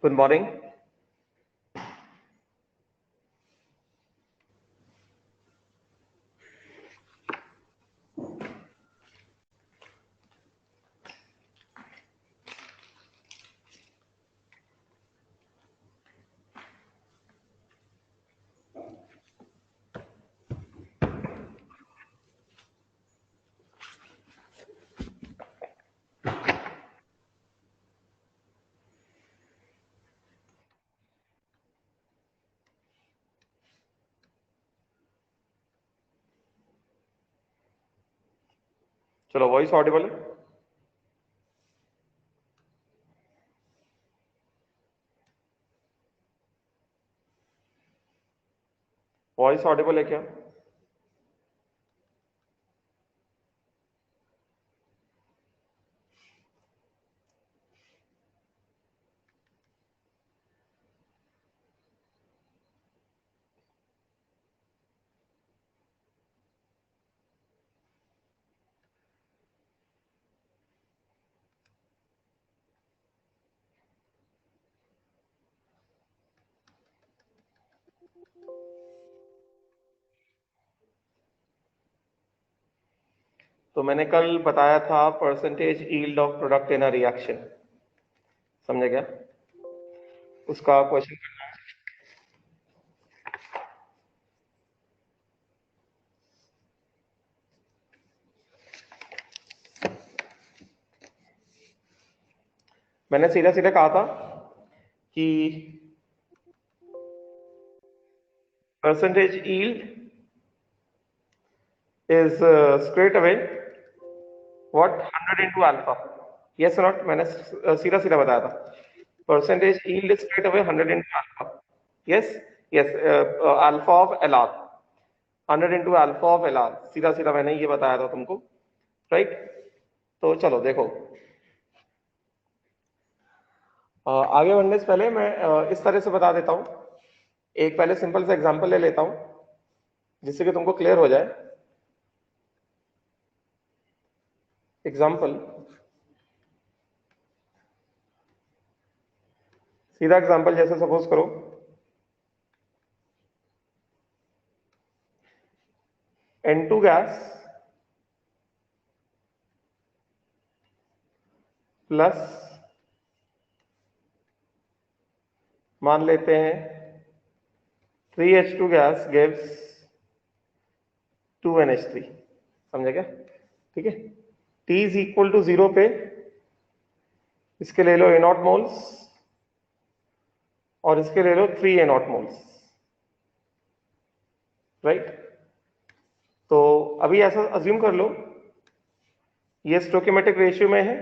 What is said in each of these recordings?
Good morning. चलो voice Audible है? Voice Audible है क्या? तो मैंने कल बताया था percentage yield of product in a reaction, समझे क्या? उसका क्वेश्चन करना है। मैंने सीधा सीधा कहा था कि percentage yield is straight away what 100 into alpha. Yes not? मैंने सीधा सीधा बताया था percentage yield is straight away 100 into alpha. Yes yes, alpha of L R 100 into alpha of L R, सीधा सीधा मैंने ये बताया था तुमको, राइट? तो चलो देखो, आगे बढ़ने से पहले मैं इस तरह से बता देता हूं। एक पहले सिंपल सा एग्जांपल ले लेता हूं जिससे कि तुमको क्लियर हो जाए। एग्जांपल, सीधा एग्जांपल, जैसे सपोज करो N2 गैस प्लस, मान लेते हैं 3H2 गैस गिव्स 2NH3, समझे क्या? ठीक है, T इज इक्वल टू 0 पे इसके ले लो A0 मोल्स और इसके ले लो 3 A0 मोल्स, राइट? तो अभी ऐसा अज्यूम कर लो ये स्टोइकियोमेट्रिक रेशियो में है,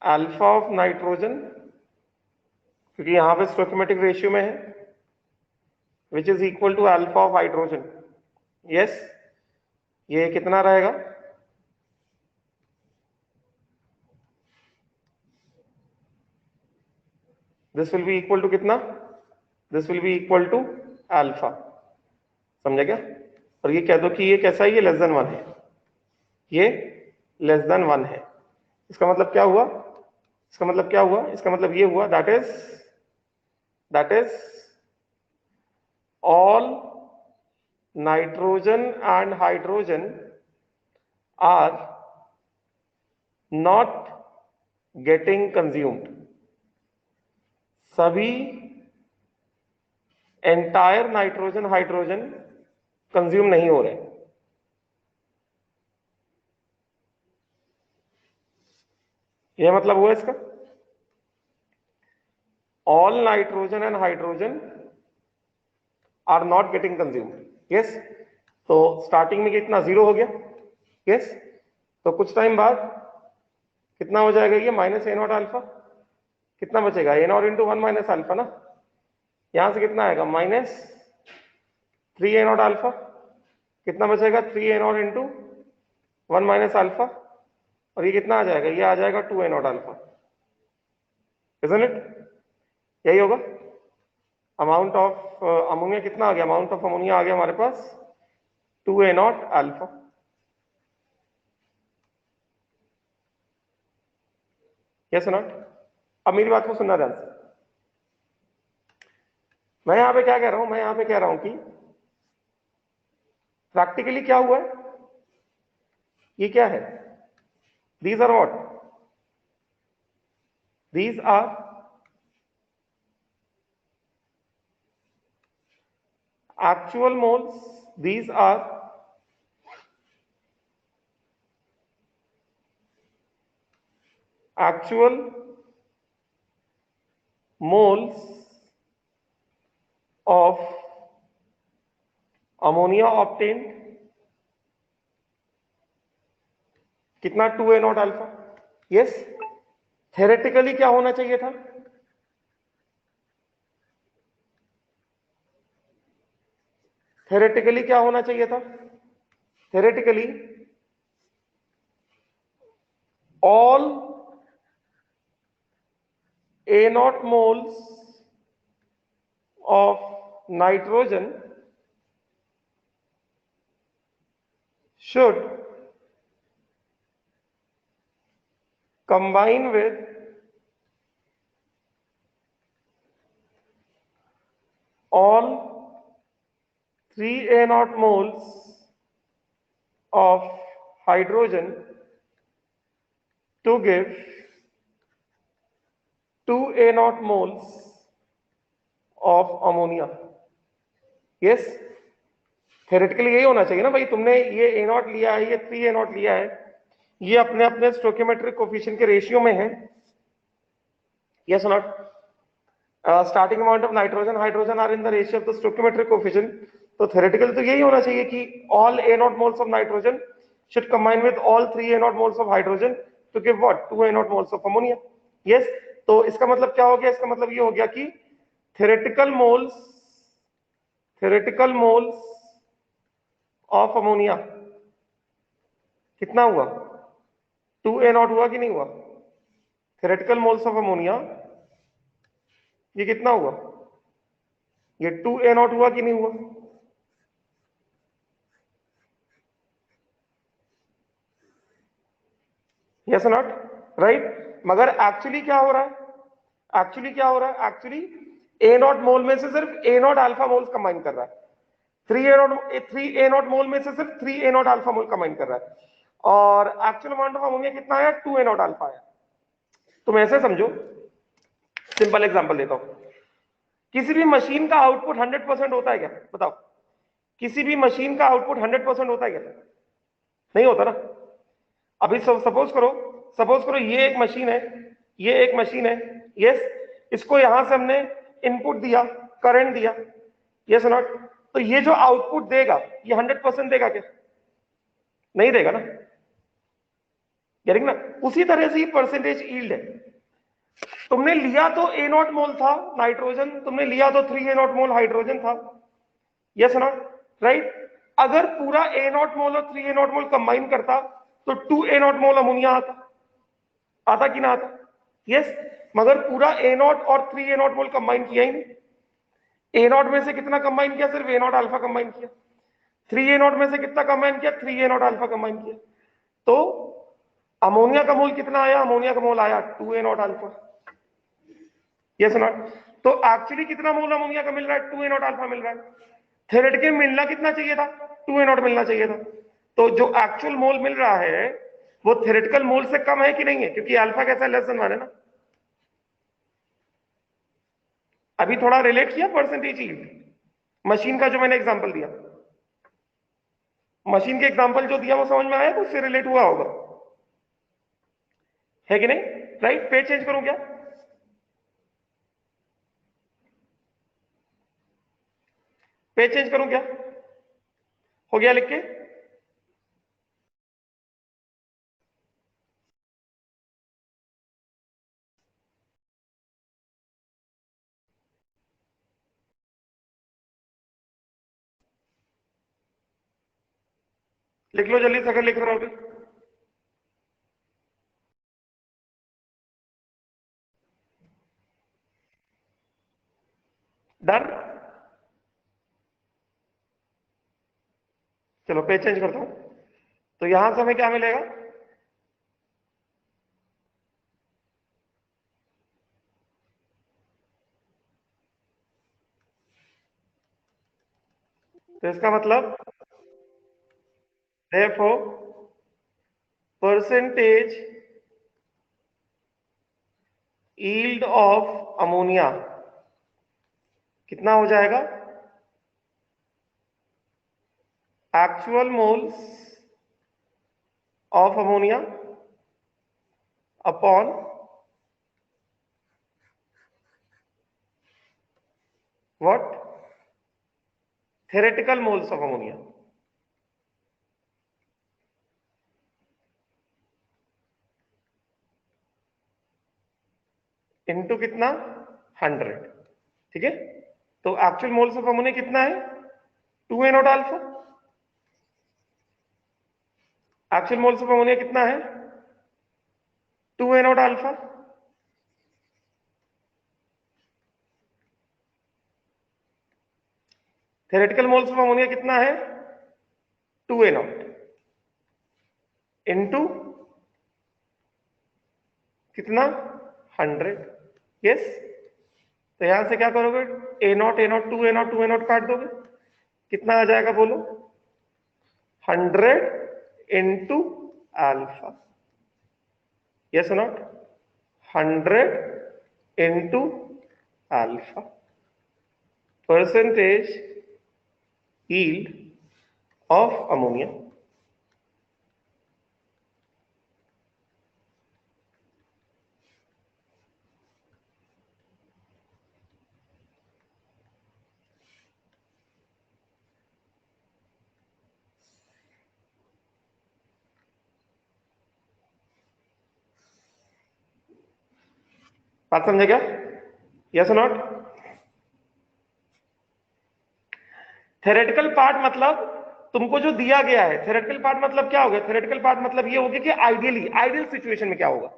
अल्फा ऑफ नाइट्रोजन, क्योंकि यहां पे स्टोइकियोमेट्रिक रेशियो में है, which is equal to alpha of hydrogen. Yes, ये कितना रहेगा? This will be equal to कितना? This will be equal to alpha, समझे क्या? और ये कह दो कि ये कैसा है, ये लेस देन 1 है, ये लेस देन 1 है। इसका मतलब क्या हुआ? इसका मतलब क्या हुआ? इसका मतलब ये हुआ that is all nitrogen and hydrogen are not getting consumed। सभी एंटायर नाइट्रोजन हाइड्रोजन कंज्यूम नहीं हो रहे। यह मतलब हुआ इसका, all nitrogen and hydrogen are not getting consumed. Yes, तो स्टार्टिंग में कितना? 0 हो गया। यस, तो कुछ टाइम बाद कितना हो जाएगा ये? माइनस ए नॉट अल्फा। कितना बचेगा? ए नॉट इंटू 1 माइनस अल्फा ना। यहां से कितना आएगा? Minus 3 a naught alpha. कितना बचेगा? 3 a naught into 1 minus alpha, और ये कितना आ जाएगा? ये आ जाएगा 2 a naught alpha, isn't it? यही होगा। अमाउंट ऑफ अमोनिया कितना आ गया? अमाउंट ऑफ अमोनिया आ गया हमारे पास 2 a naught alpha. Yes not? अब मेरी बात को सुनना ध्यान से। मैं यहां पे क्या कह रहा हूं, मैं यहां पे कह रहा हूं कि प्रैक्टिकली क्या हुआ है, ये क्या है, these are what, these are actual moles, these are actual moles of ammonia obtained, कितना 2a not alpha. Yes, theoretically क्या होना चाहिए था, थेरेटिकली क्या होना चाहिए था, theoretically all a naught moles of nitrogen should combine with all 3a naught moles of hydrogen to give 2a naught moles of ammonia। yes, theoretically यही होना चाहिए ना भाई, तुमने ये ए नॉट लिया है, ये 3a नॉट लिया है, ये अपने अपने स्टोइकियोमेट्रिक कोफिशिएंट के रेशियो में है। Yes not? Starting amount of nitrogen hydrogen are in the ratio of the stoichiometric coefficient. तो थेरेटिकली तो यही होना चाहिए कि all a naught moles of nitrogen should combine with all 3a naught moles of hydrogen to give what 2a naught moles of ammonia। yes, तो इसका मतलब क्या हो गया, इसका मतलब ये हो गया कि theoretical moles of ammonia कितना हुआ, 2a naught हुआ कि नहीं हुआ, theoretical moles of ammonia ये कितना हुआ, ये 2a naught हुआ कि नहीं हुआ। Yes not? राइट, मगर एक्चुअली क्या हो रहा है, एक्चुअली क्या हो रहा है, एक्चुअली ए नॉट मोल में से सिर्फ ए नॉट अल्फा मोल कंबाइन कर रहा है, 3a नॉट मोल में से सिर्फ 3a not alpha mole combine कर रहा है, और एक्चुअल अमाउंट ऑफ अमोनिया कितना आया, 2a नॉट अल्फा आया। तुम ऐसे समझो, सिंपल एग्जांपल देता हूं, किसी भी मशीन का आउटपुट 100% होता है क्या, बताओ, किसी भी मशीन का आउटपुट 100% होता है क्या, नहीं होता ना। अभी सपोज करो ये एक मशीन है, ये एक मशीन है, यस, इसको यहां से हमने इनपुट दिया, करंट दिया, यस नॉट, तो ये जो आउटपुट देगा ये 100% देगा क्या, नहीं देगा ना, गेटिंग ना। उसी तरह से ही परसेंटेज यील्ड है, तुमने लिया तो ए नॉट मोल था नाइट्रोजन, तुमने लिया तो 3a नॉट मोल हाइड्रोजन था, यस नॉट, राइट। अगर पूरा ए नॉट मोल और 3a नॉट मोल कंबाइन करता तो 2a नॉट मोल अमोनिया आता, आता कि ना आता, यस, मगर पूरा ए नॉट और 3a नॉट मोल कंबाइन किया ही नहीं, ए नॉट में से कितना कंबाइन किया, सिर्फ ए नॉट अल्फा कंबाइन किया, 3a नॉट में से कितना कंबाइन किया, 3a नॉट अल्फा कंबाइन किया, तो अमोनिया का मोल कितना आया, अमोनिया का मोल आया 2a not alpha, yes not. तो एक्चुअली कितना मोल अमोनिया का मिल रहा है, 2a नॉट अल्फा मिल रहा है, थेरेटिकली मिलना कितना चाहिए था, 2a नॉट मिलना चाहिए था। तो जो एक्चुअल मोल मिल रहा है वो थेरेटिकल मोल से कम है कि नहीं है, क्योंकि अल्फा कैसा लेस देन 1 है ना। अभी थोड़ा रिलेट किया परसेंटेज यील्ड, मशीन का जो मैंने एग्जांपल दिया, मशीन के एग्जांपल जो दिया वो समझ में आया, तो उससे रिलेट हुआ होगा, है कि नहीं, राइट। पेज चेंज करूं क्या, पेज चेंज करूं क्या, हो गया लिख के, लिख लो जल्दी से अगर लिख रहा हो तो। डन, चलो पेज चेंज करता हूं, तो यहां से हमें क्या मिलेगा, तो इसका मतलब therefore percentage yield of ammonia कितना हो जाएगा? Actual moles of ammonia upon what? Theoretical moles of ammonia. Into कितना? 100। ठीक है, तो एक्चुअल मोल्स ऑफ अमोनिया कितना है? 2a not alpha. Actual moles of ammonia कितना है? 2a not alpha. Theoretical moles of ammonia कितना है? 2a नॉट इनटू कितना? 100। यस, तो यहां से क्या करोगे? a not, a not, 2a not, 2a not काट दोगे, कितना आ जाएगा बोलो? 100 into alpha. Yes not? 100 into alpha percentage yield of ammonia. बात समझे क्या? Yes not? थ्योरेटिकल पार्ट मतलब तुमको जो दिया गया है, थ्योरेटिकल पार्ट मतलब क्या हो गया? थ्योरेटिकल पार्ट मतलब ये हो गया कि आइडियली, आइडियल सिचुएशन में क्या होगा?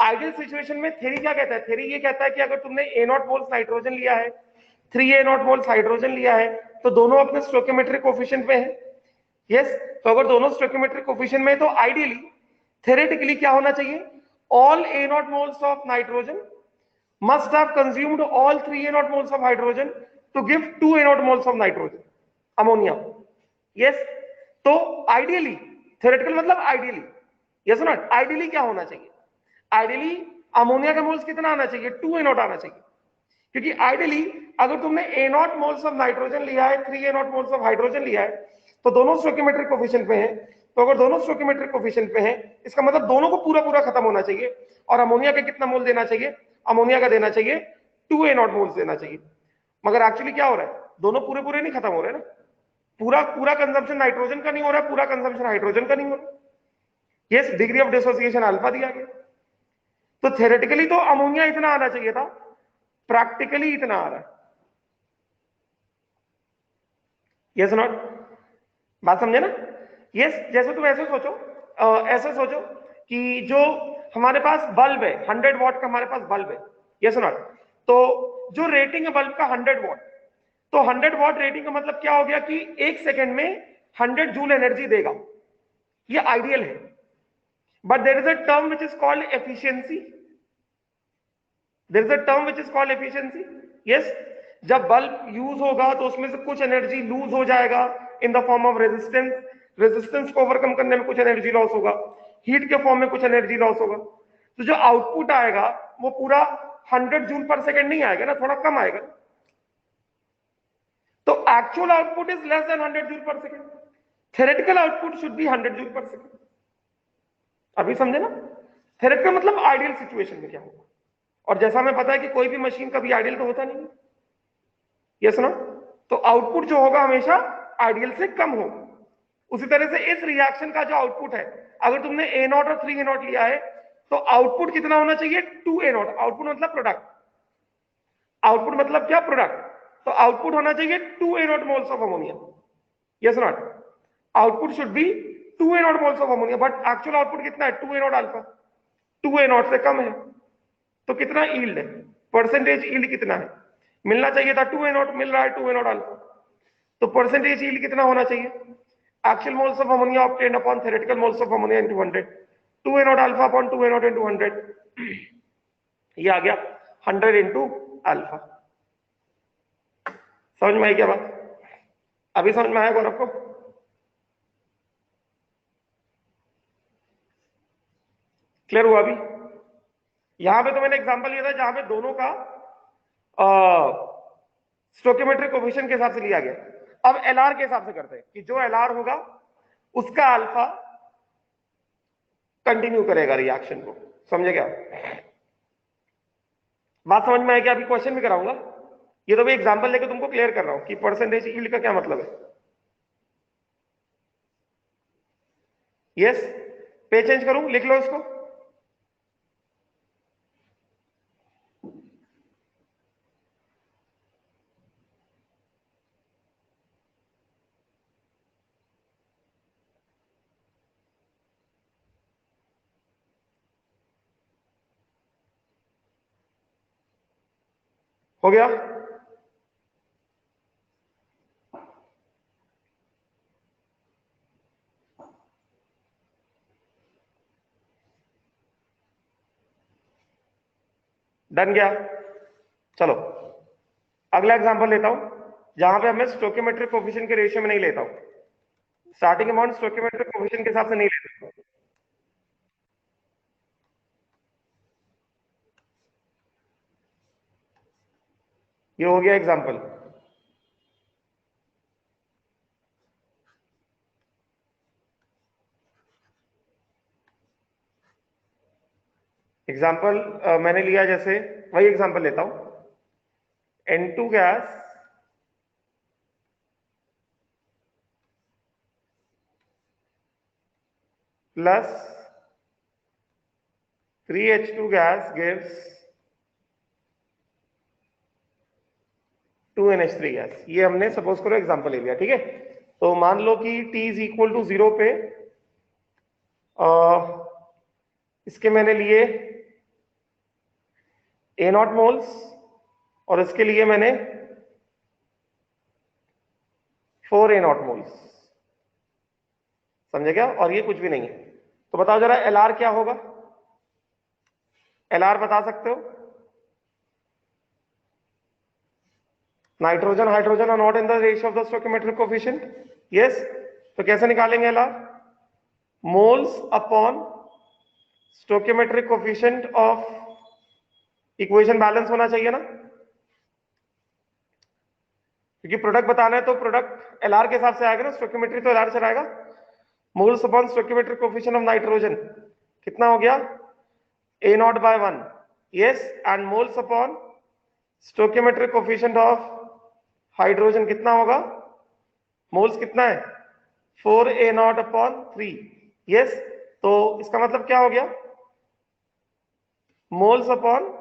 आइडियल सिचुएशन में थ्योरी क्या कहता है? थ्योरी ये कहता है कि अगर तुमने a नॉट मोल्स नाइट्रोजन लिया है, 3a नॉट मोल्स हाइड्रोजन लिया है, तो दोनों अपने स्टोइकियोमेट्रिक कोफिशिएंट में है। यस, तो अगर दोनों स्टोइकियोमेट्रिक कोफिशिएंट में है तो आइडियली थ्योरेटिकली क्या होना चाहिए? All a not moles of nitrogen must have consumed all 3a not moles of hydrogen to give 2a not moles of nitrogen ammonia। yes, तो आइडियली, थ्योरेटिकल मतलब आइडियली, यस नॉट? आइडियली क्या होना चाहिए? Ideally ammonia का moles कितना आना चाहिए? 2a not आना चाहिए, क्योंकि आइडियली अगर तुमने a not moles of nitrogen लिया है, 3a not moles of hydrogen लिया है, तो दोनों स्टोइकियोमेट्रिक कोफिशिएंट पे हैं। तो अगर दोनों स्टोइकियोमेट्रिक कोफिशिएंट पे हैं, इसका मतलब दोनों को पूरा पूरा खत्म होना चाहिए। और अमोनिया का कितना मोल देना चाहिए? अमोनिया का देना चाहिए 2a नॉट मोल्स देना चाहिए। मगर एक्चुअली क्या हो रहा है? दोनों पूरे पूरे नहीं खत्म हो रहे ना। पूरा पूरा कंजम्पशन नाइट्रोजन का नहीं हो रहा है, पूरा कंजम्पशन हाइड्रोजन का नहीं हो रहा। Yes, degree of dissociation alpha दिया गया। तो थ्योरेटिकली तो अमोनिया इतना आना चाहिए था, प्रैक्टिकली इतना आ रहा है। Yes not? बात समझे ना? यस, जैसे तुम ऐसे सोचो, ऐसे सोचो कि जो हमारे पास बल्ब है, 100 वॉट का हमारे पास बल्ब है। Yes not? तो जो रेटिंग है बल्ब का 100 वॉट, तो 100 वॉट रेटिंग का मतलब क्या हो गया कि एक सेकेंड में 100 जूल एनर्जी देगा। ये आइडियल है, but there is a term which is called efficiency. There is a term which is called efficiency. Yes, जब बल्ब यूज होगा तो उसमें से कुछ एनर्जी लूज हो जाएगा in the form of resistance. Resistance को ओवरकम करने में कुछ एनर्जी लॉस होगा, हीट के फॉर्म में कुछ एनर्जी लॉस होगा। तो जो आउटपुट आएगा वो पूरा 100 जूल पर सेकेंड नहीं आएगा ना, थोड़ा कम आएगा। तो actual output is less than 100 joule पर second. Theoretical output should be 100 joule पर सेकेंड। अभी समझे ना? थ्योरेटिकल मतलब आइडियल सिचुएशन में क्या होगा। और जैसा हमें पता है कि कोई भी मशीन कभी आइडियल तो होता नहीं है। यस ना? तो आउटपुट जो होगा हमेशा आइडियल से कम होगा। उसी तरह से इस रिएक्शन का जो आउटपुट है, अगर तुमने a नॉट और 3a नॉट लिया है, तो आउटपुट कितना होना चाहिए? 2a not. आउटपुट मतलब प्रोडक्ट। आउटपुट मतलब क्या? प्रोडक्ट। तो आउटपुट होना चाहिए 2a not moles of ammonia. Yes not? Output should be 2a not moles of ammonia, but actual output कितना है? 2a not alpha. 2a not से कम है, तो कितना यील्ड है? परसेंटेज यील्ड कितना है? मिलना चाहिए था 2a नॉट, मिल रहा है 2a नॉट अल्फा। तो परसेंटेज यील्ड कितना होना चाहिए? Actual moles of ammonia obtained upon theoretical moles of ammonia into 100, 2a not alpha upon 2a not into 100। ये आ गया 100 इनटू अल्फा। समझ में आई क्या बात? अभी समझ में आया गौरव को? क्लियर हुआ अभी? यहां पे तो मैंने एग्जांपल लिया था जहां पे दोनों का स्टोकियोमेट्रिक कोफिशिएंट के हिसाब से लिया गया। अब एलआर के हिसाब से करते हैं कि जो एलआर होगा उसका अल्फा कंटिन्यू करेगा रिएक्शन को। समझे क्या बात? समझ में आया? क्या अभी क्वेश्चन भी कराऊंगा। ये तो भी एग्जांपल लेके तुमको क्लियर कर रहा हूं कि परसेंटेज यील्ड का क्या मतलब है। यस, पे चेंज करूं? लिख लो इसको। हो गया? डन गया? चलो अगला एग्जांपल लेता हूं जहां पे मैं स्टोकियोमेट्रिक कोफिशिएंट के रेशियो में नहीं लेता हूं। स्टार्टिंग अमाउंट स्टोकियोमेट्रिक कोफिशिएंट के हिसाब से नहीं लेता हूं। ये हो गया एग्जांपल। एग्जांपल मैंने लिया, जैसे वही एग्जांपल लेता हूं। N2 gas plus 3H2 gas gives 2NH3 gas. ये हमने सपोज करो एग्जांपल ले लिया, ठीक है। तो मान लो कि T इज इक्वल टू 0 पे इसके मैंने लिए A0 मोल्स और इसके लिए मैंने 4A0 मोल्स। समझे क्या? और ये कुछ भी नहीं है। तो बताओ जरा LR क्या होगा? LR बता सकते हो? Nitrogen hydrogen are not in the ratio of the stoichiometric coefficient. Yes, तो कैसे निकालेंगे LR? Moles upon stoichiometric coefficient of equation balance होना चाहिए ना, क्योंकि प्रोडक्ट बताना है तो प्रोडक्ट LR के हिसाब से आएगा ना, स्टोइकियोमेट्रिक तो LR से आएगा। Moles upon stoichiometric coefficient of nitrogen कितना हो गया? A0 by 1। Yes, and moles upon stoichiometric coefficient of hydrogen कितना होगा? मोल्स कितना है? 4A0 upon 3। यस, तो इसका मतलब क्या हो गया? Moles upon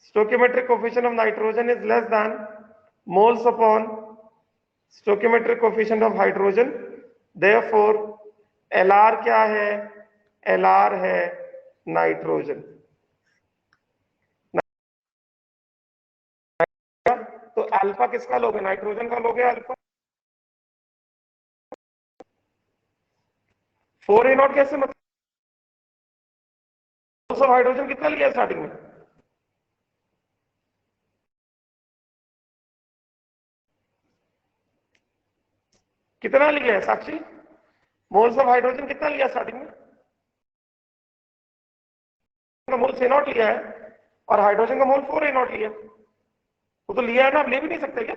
stoichiometric coefficient of nitrogen is less than moles upon stoichiometric coefficient of hydrogen. Therefore LR क्या है? LR है नाइट्रोजन। तो अल्फा किसका लोगे? नाइट्रोजन का लोगे अल्फा। 4A0 कैसे? मतलब हाइड्रोजन कितना लिया स्टार्टिंग में? कितना लिया है साक्षी? मोल्स ऑफ हाइड्रोजन कितना लिया स्टार्टिंग में? मोल A0 लिया है और हाइड्रोजन का मोल 4A0 लिया। वो तो लिया है ना, आप ले भी नहीं सकते क्या?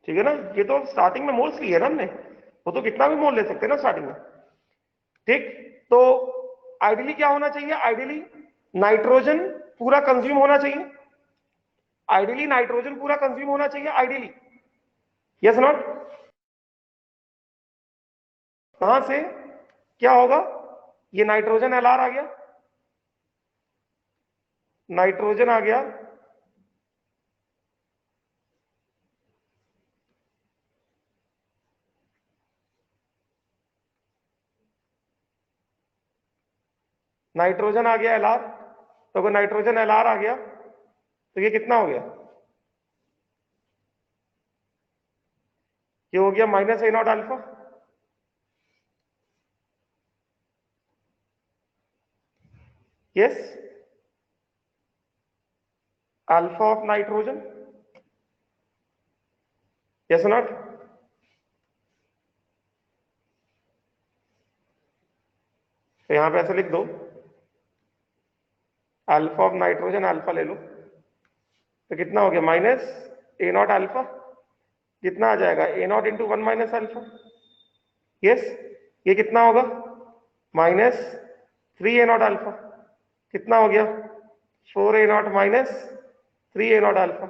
ठीक है ना, ये तो स्टार्टिंग में मोल्स लिए ना हमने, वो तो कितना भी मोल ले सकते हैं ना स्टार्टिंग में। ठीक, तो आइडियली क्या होना चाहिए? आइडियली नाइट्रोजन पूरा कंज्यूम होना चाहिए। आइडियली नाइट्रोजन पूरा कंज्यूम होना चाहिए आइडियली। Yes not? कहां से क्या होगा? ये नाइट्रोजन एलआर आ गया, नाइट्रोजन आ गया, नाइट्रोजन आ गया एलआर। तो अगर नाइट्रोजन एलआर आ गया तो ये कितना हो गया? ये हो गया -A0 alpha. Yes, alpha of nitrogen, yes not? तो यहां पे ऐसे लिख दो, अल्फा ऑफ नाइट्रोजन, अल्फा ले लो, तो कितना हो गया? माइनस ए नॉट अल्फा, कितना आ जाएगा? A naught into 1 minus alpha, yes. ये कितना होगा? माइनस 3 ए नॉट अल्फा, कितना हो गया? 4 a naught minus 3 a naught alpha,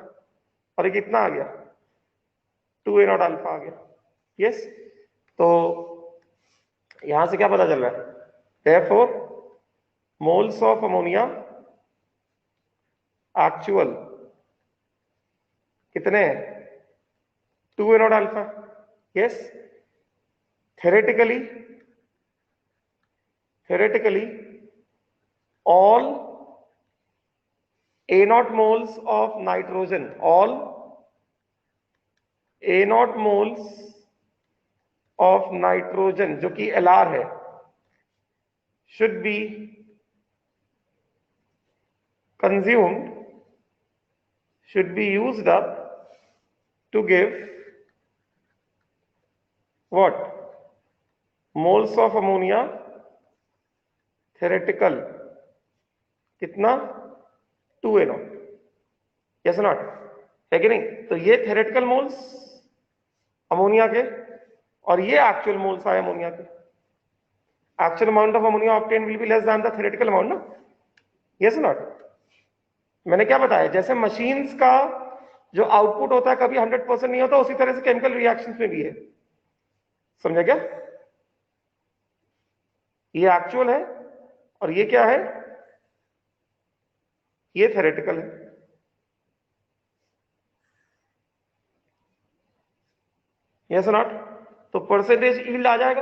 और ये कितना आ गया? 2 ए नॉट अल्फा आ गया, यस। तो यहां से क्या पता चल रहा है? therefore moles of ammonia actual कितने हैं? 2 a naught alpha, yes. theoretically all A naught moles of nitrogen, all A naught moles of nitrogen जो कि LR है, should be consumed, should be used up to give what? Moles of ammonia, theoretical कितना? 2 A0, yes not? है कि नहीं? तो ये theoretical moles ammonia के, और ये एक्चुअल मोल्स आए अमोनिया के। Actual amount of ammonia obtain will be less than the theoretical amount ना, यस नॉट? मैंने क्या बताया? जैसे मशीन्स का जो आउटपुट होता है कभी 100% नहीं होता, उसी तरह से केमिकल रिएक्शंस में भी है, समझे क्या? ये एक्चुअल है और ये क्या है? ये थ्योरेटिकल है, यस नॉट? तो परसेंटेज यील्ड आ जाएगा,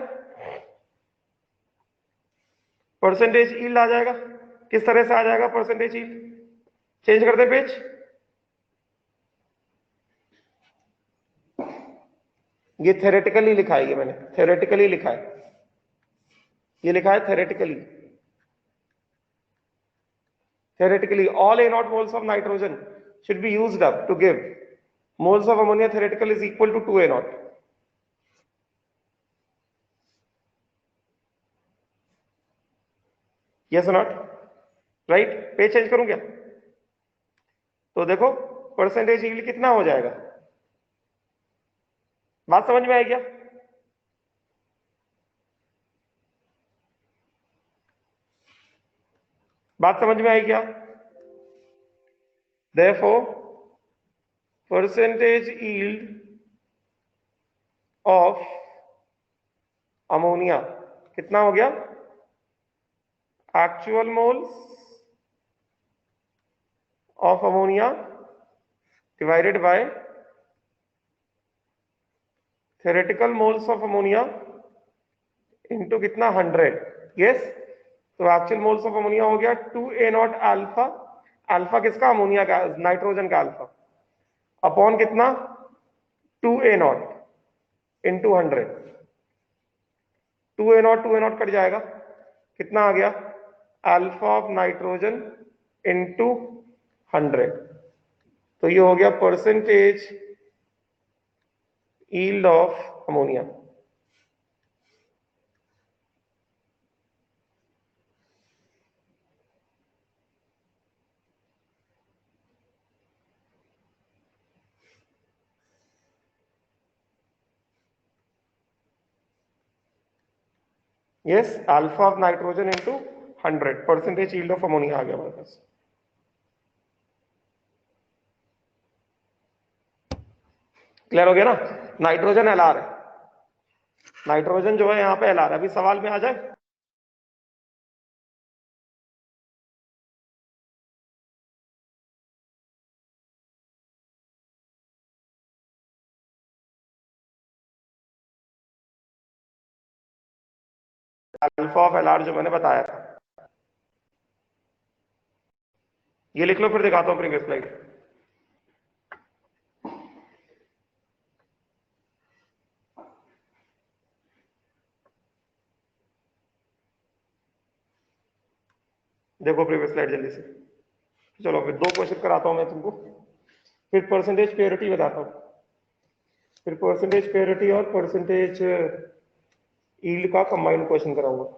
परसेंटेज यील्ड आ जाएगा। किस तरह से आ जाएगा परसेंटेज यील्ड? चेंज कर दे पेज, ये थ्योरेटिकली लिखा है, ये मैंने थ्योरेटिकली लिखा है, ये लिखा है theoretically. theoretically all A naught moles of nitrogen should be used up to give moles of ammonia theoretical is equal to 2 A naught. yes or not? right? Page change करूं क्या? तो देखो परसेंटेज यील्ड कितना हो जाएगा, बात समझ में आई क्या? बात समझ में आई क्या? therefore percentage yield of ammonia कितना हो गया? actual moles of ammonia divided by theoretical moles of ammonia into कितना? 100, yes। तो एक्चुअल मोल्स ऑफ अमोनिया हो गया 2A0 अल्फा, अल्फा किसका? अमोनिया का, नाइट्रोजन का अल्फा, अपॉन कितना? 2A0 इंटू 100, 2A0 कट जाएगा, कितना आ गया? अल्फा ऑफ नाइट्रोजन इंटू 100, तो ये हो गया percentage yield of ammonia. Yes, alpha of nitrogen into 100, percentage yield of ammonia आ गया हमारे पास। क्लियर हो गया ना? नाइट्रोजन एलआर है, नाइट्रोजन जो है यहाँ पे एलआर है। अभी सवाल में आ जाए, अल्फा ऑफ एलआर जो मैंने बताया था, ये लिख लो, फिर दिखाता हूं प्रीवियस स्लाइड। देखो प्रीवियस स्लाइड जल्दी से। चलो फिर 2 क्वेश्चन कराता हूं मैं तुमको, फिर परसेंटेज प्योरिटी बताता हूं, फिर परसेंटेज प्योरिटी और परसेंटेज यील्ड का कंबाइंड क्वेश्चन कराऊंगा।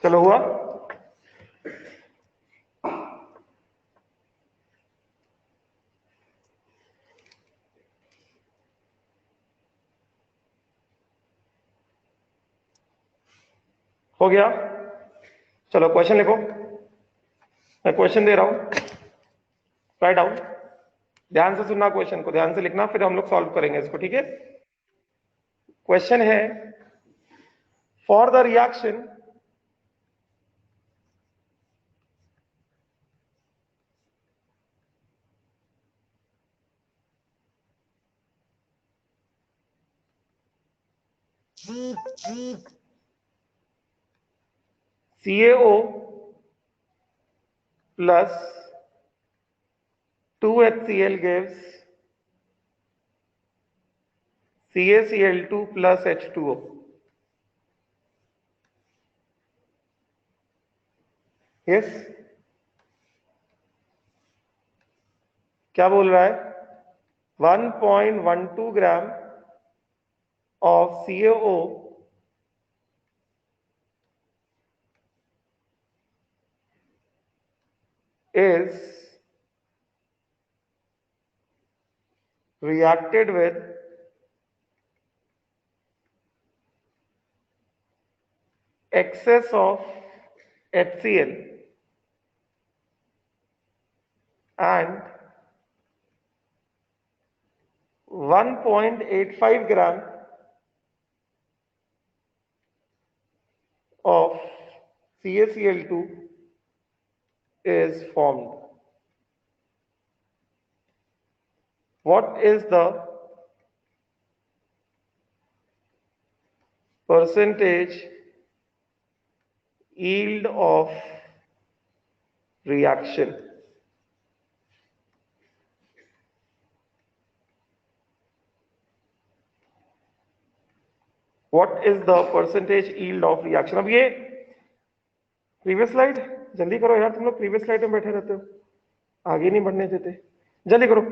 चलो हुआ। हो गया। चलो क्वेश्चन लिखो, मैं क्वेश्चन दे रहा हूं, राइट डाउन। ध्यान से सुनना, क्वेश्चन को ध्यान से लिखना, फिर हम लोग सॉल्व करेंगे इसको, ठीक है। क्वेश्चन है for the reaction CaO plus 2HCl gives CaCl2 plus H2O। Yes, क्या बोल रहा है? 1.12 ग्राम of CaO is reacted with excess of HCl and 1.85 gram of CaCl2 is formed. What is the percentage yield of reaction? What is the percentage yield of reaction? अब ये previous slide जल्दी करो यार, तुम लोग प्रीवियस स्लाइड में बैठे रहते हो, आगे नहीं बढ़ने देते, जल्दी करो।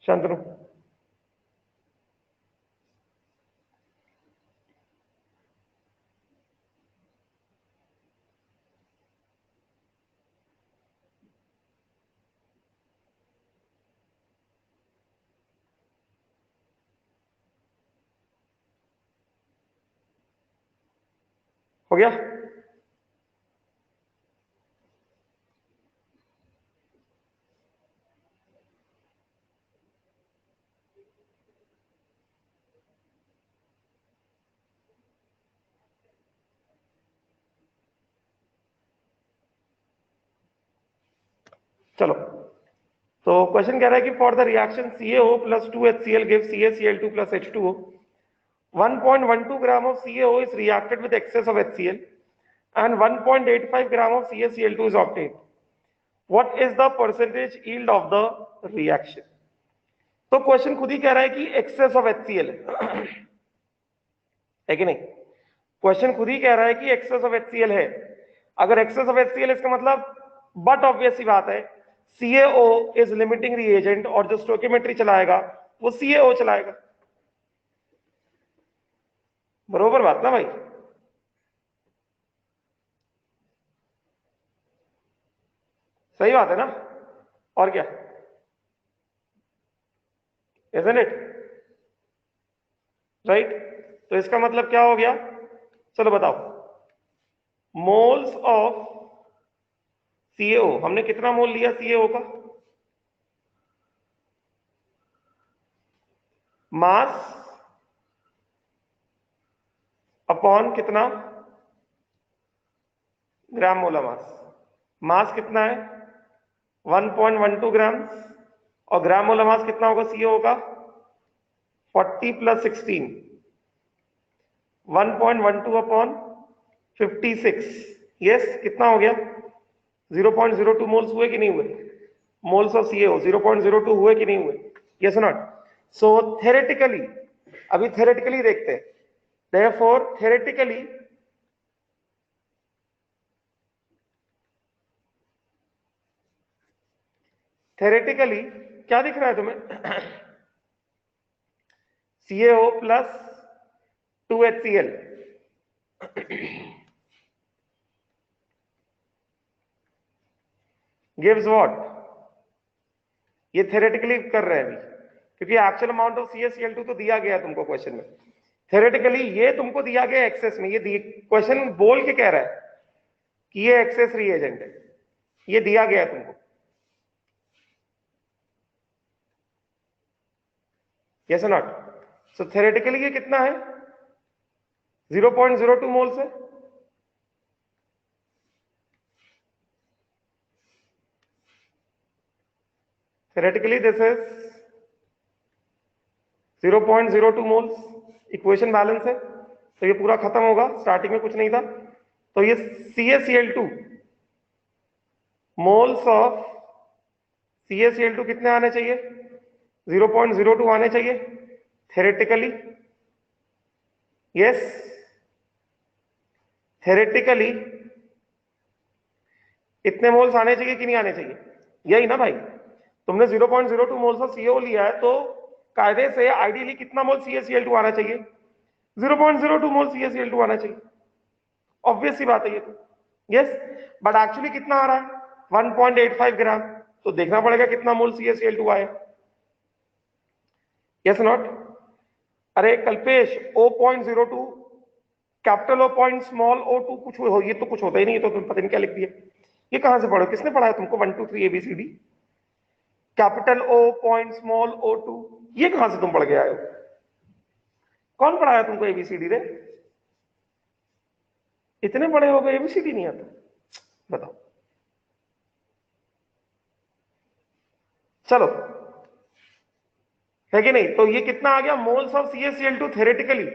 शांतनु, हो गया? चलो, तो क्वेश्चन कह रहा है कि for the reaction CaO plus 2HCl gives CaCl2 plus H2O, 1.12 gram of CaO is reacted with excess of HCl and 1.85 gram of CaCl2 is obtained. What is the percentage yield of the reaction? तो question खुद ही कह रहा है कि access of HCl है कि नहीं? Question खुद ही कह रहा है कि एक्सेस ऑफ HCl है। अगर एक्सेस ऑफ HCl इसका मतलब, बट ऑब्वियस सी बात है, CaO इज लिमिटिंग रिएजेंट और जो स्टोइकियोमेट्री चलाएगा वो CaO चलाएगा। बरोबर बात ना भाई? सही बात है ना? और क्या, isn't it? राइट? तो इसका मतलब क्या हो गया? चलो बताओ, मोल्स ऑफ CaO, हमने कितना मोल लिया CaO का? मास अपॉन कितना, ग्राम मोलर मास। मास कितना है 1.12 ग्राम, और ग्राम मोलर मास कितना होगा, सीओ होगा 40 + 16, 1.12 अपॉन 56। यस, कितना हो गया 0.02 मोल्स हुए कि नहीं हुए, मोल्स ऑफ सीएओ 0.02 हुए कि नहीं हुए, यस नॉट। सो थेरेटिकली, अभी थेरेटिकली देखते हैं। देयरफॉर थेरेटिकली क्या दिख रहा है तुम्हें CaO plus 2HCl gives what, ये थेरेटिकली कर रहे हैं अभी, क्योंकि एक्चुअल अमाउंट ऑफ CaCl2 तो दिया गया है तुमको क्वेश्चन में। थेरेटिकली ये तुमको दिया गया एक्सेस में, ये क्वेश्चन बोल के कह रहा है कि ये एक्सेस रिएजेंट है, ये दिया गया है तुमको, यस नॉट। सो थेरेटिकली ये कितना है 0.02 मोल्स है। Theoretically this is 0.02 moles, equation balance है, तो ये पूरा खत्म होगा, स्टार्टिंग में कुछ नहीं था। तो ये CaCl2 मोल्स ऑफ CaCl2 कितने आने चाहिए 0.02 आने चाहिए थेरेटिकली, यस। थेरेटिकली इतने मोल्स आने चाहिए कि नहीं आने चाहिए, यही ना भाई, तुमने 0.02 मोल्स ऑफ सीओ लिया है, तो कायदे से आइडियली कितना मोल CaCl2 आना चाहिए 0.02 मोल CaCl2 आना चाहिए, ऑब्वियस सी बात है ये तो, यस। बट एक्चुअली कितना आ रहा है 1.85 ग्राम, तो देखना पड़ेगा कितना मोल CaCl2 आए, यस नॉट। अरे Kalpesh O.02 capital O point small O2 कुछ हो, ये तो कुछ होता ही नहीं है, तो तुम पता नहीं क्या लिख दिया, ये कहां से पढ़ो, किसने पढ़ाया तुमको 1 2 3 ABCD, capital O point small O2, ये कहां से तुम पढ़ के आए हो, कौन पढ़ाया तुमको ABCD रे, इतने बड़े हो गए ABCD नहीं आता, बताओ। चलो, है कि नहीं, तो ये कितना आ गया moles of CaCl2 theoretically,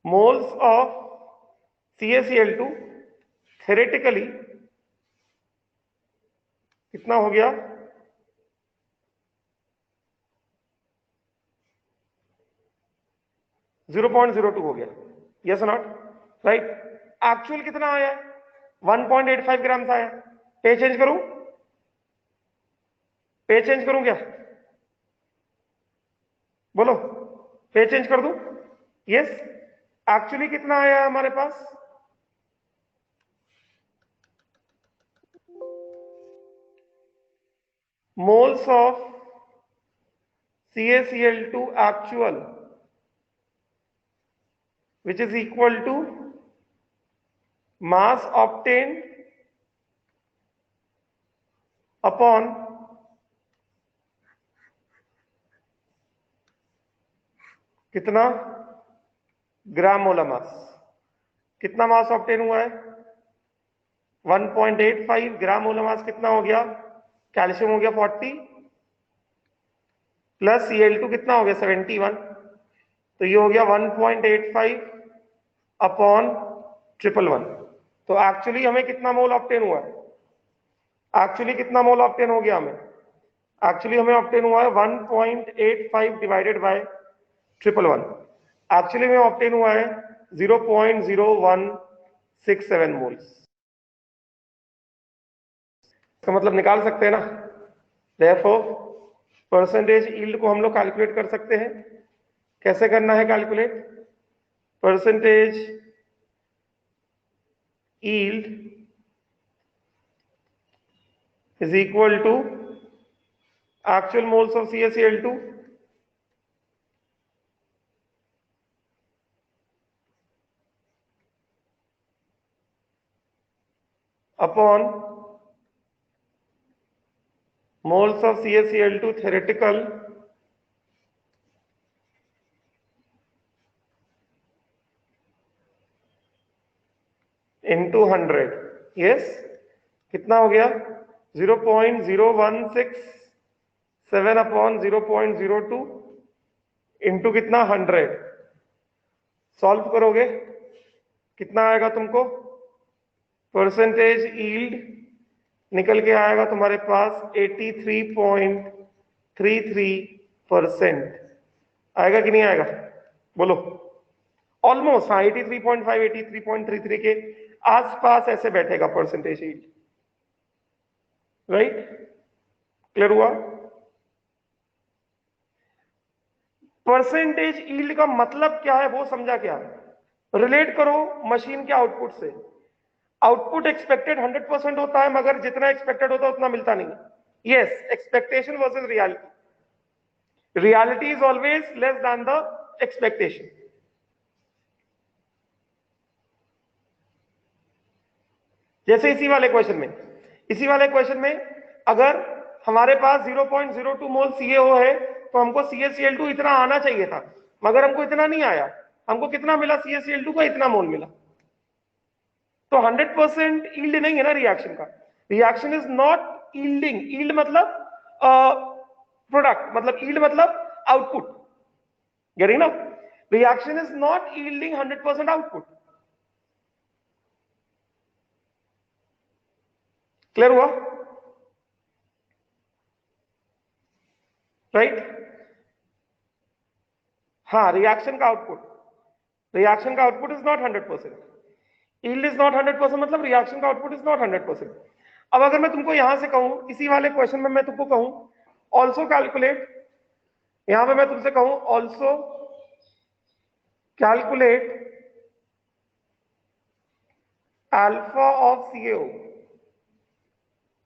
moles of CaCl2 theoretically कितना हो गया 0.02 हो गया, यस नॉट, राइट। एक्चुअल कितना आया 1.85 ग्राम आया, पे चेंज करूं, पे चेंज करूं क्या, बोलो, पे चेंज कर दूं, यस। एक्चुअली कितना आया हमारे पास moles of CaCl2 actual which is equal to mass obtained upon कितना ग्राम मोलर मास, कितना मास ऑब्टेन हुआ है 1.85 ग्राम मोलर मास, कितना हो गया, कैल्शियम हो गया 40 प्लस Cl2 कितना हो गया 71, तो ये हो गया 1.85 अपॉन 111। तो एक्चुअली हमें कितना मोल ऑब्टेन हुआ है, एक्चुअली कितना मोल ऑब्टेन हो गया हमें, एक्चुअली हमें ऑब्टेन हुआ है 1.85 डिवाइडेड बाय 111, एक्चुअली में ऑब्टेन हुआ है 0.0167 मोल्स, इसका मतलब निकाल सकते हैं ना। देयरफॉर परसेंटेज यील्ड को हम लोग कैलकुलेट कर सकते हैं, कैसे करना है calculate, percentage yield is equal to actual moles of CaCl2 upon moles of CaCl2 theoretical into 100, yes, कितना हो गया 0.0167 अपॉन 0.02 इंटू कितना 100, सॉल्व करोगे कितना आएगा तुमको, परसेंटेज यील्ड निकल के आएगा तुम्हारे पास 83.33% आएगा कि नहीं आएगा, बोलो। ऑलमोस्ट, हाँ 83.5 83.33 के आसपास ऐसे बैठेगा परसेंटेज यील्ड, राइट, क्लियर हुआ। परसेंटेज यील्ड का मतलब क्या है वो समझा क्या, रिलेट करो मशीन के आउटपुट से। आउटपुट एक्सपेक्टेड 100% होता है मगर जितना एक्सपेक्टेड होता है उतना मिलता नहीं, yes, expectation versus reality, reality is always less than the expectation. जैसे इसी वाले क्वेश्चन में अगर हमारे पास 0.02 मोल CaO है तो हमको CaCl2 इतना आना चाहिए था मगर हमको इतना नहीं आया, हमको कितना मिला CaCl2 का इतना मोल मिला। तो 100% यील्ड नहीं है ना रिएक्शन का, reaction is not yielding, yield मतलब प्रोडक्ट, मतलब यील्ड मतलब आउटपुट, गेटिंग ना, reaction is not yielding 100% output, clear हुआ, राइट। हाँ, रिएक्शन का output is not 100%, yield is not 100%, मतलब रिएक्शन का आउटपुट इज नॉट 100%। अब अगर मैं तुमको यहां से कहूं, इसी वाले क्वेश्चन में मैं तुमको कहूं ऑल्सो कैलकुलेट, यहां पे मैं तुमसे कहूं also calculate alpha of CaO,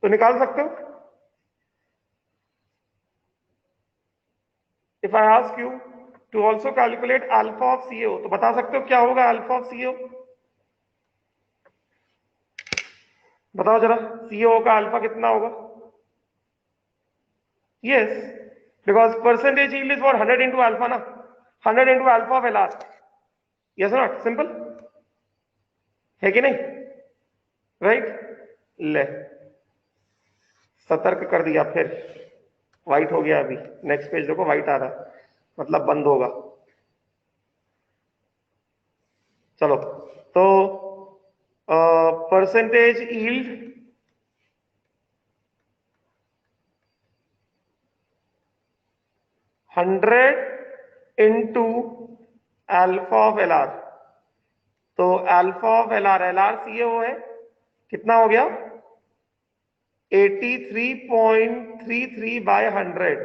तो निकाल सकते हो। If I ask you to also calculate alpha of CaO, तो बता सकते हो क्या होगा अल्फा ऑफ CaO, बताओ जरा, CaO का अल्फा कितना होगा, yes, because percentage yield is for 100 into alpha ना, 100 into alpha of LR, yes not, simple है कि नहीं, राइट। ले, सतर्क कर दिया, फिर व्हाइट हो गया, अभी नेक्स्ट पेज देखो व्हाइट आ रहा, मतलब बंद होगा। चलो, तो percentage yield 100 into alpha of LR, तो अल्फा ऑफ LR CaO है, कितना हो गया 83.33 बाय 100,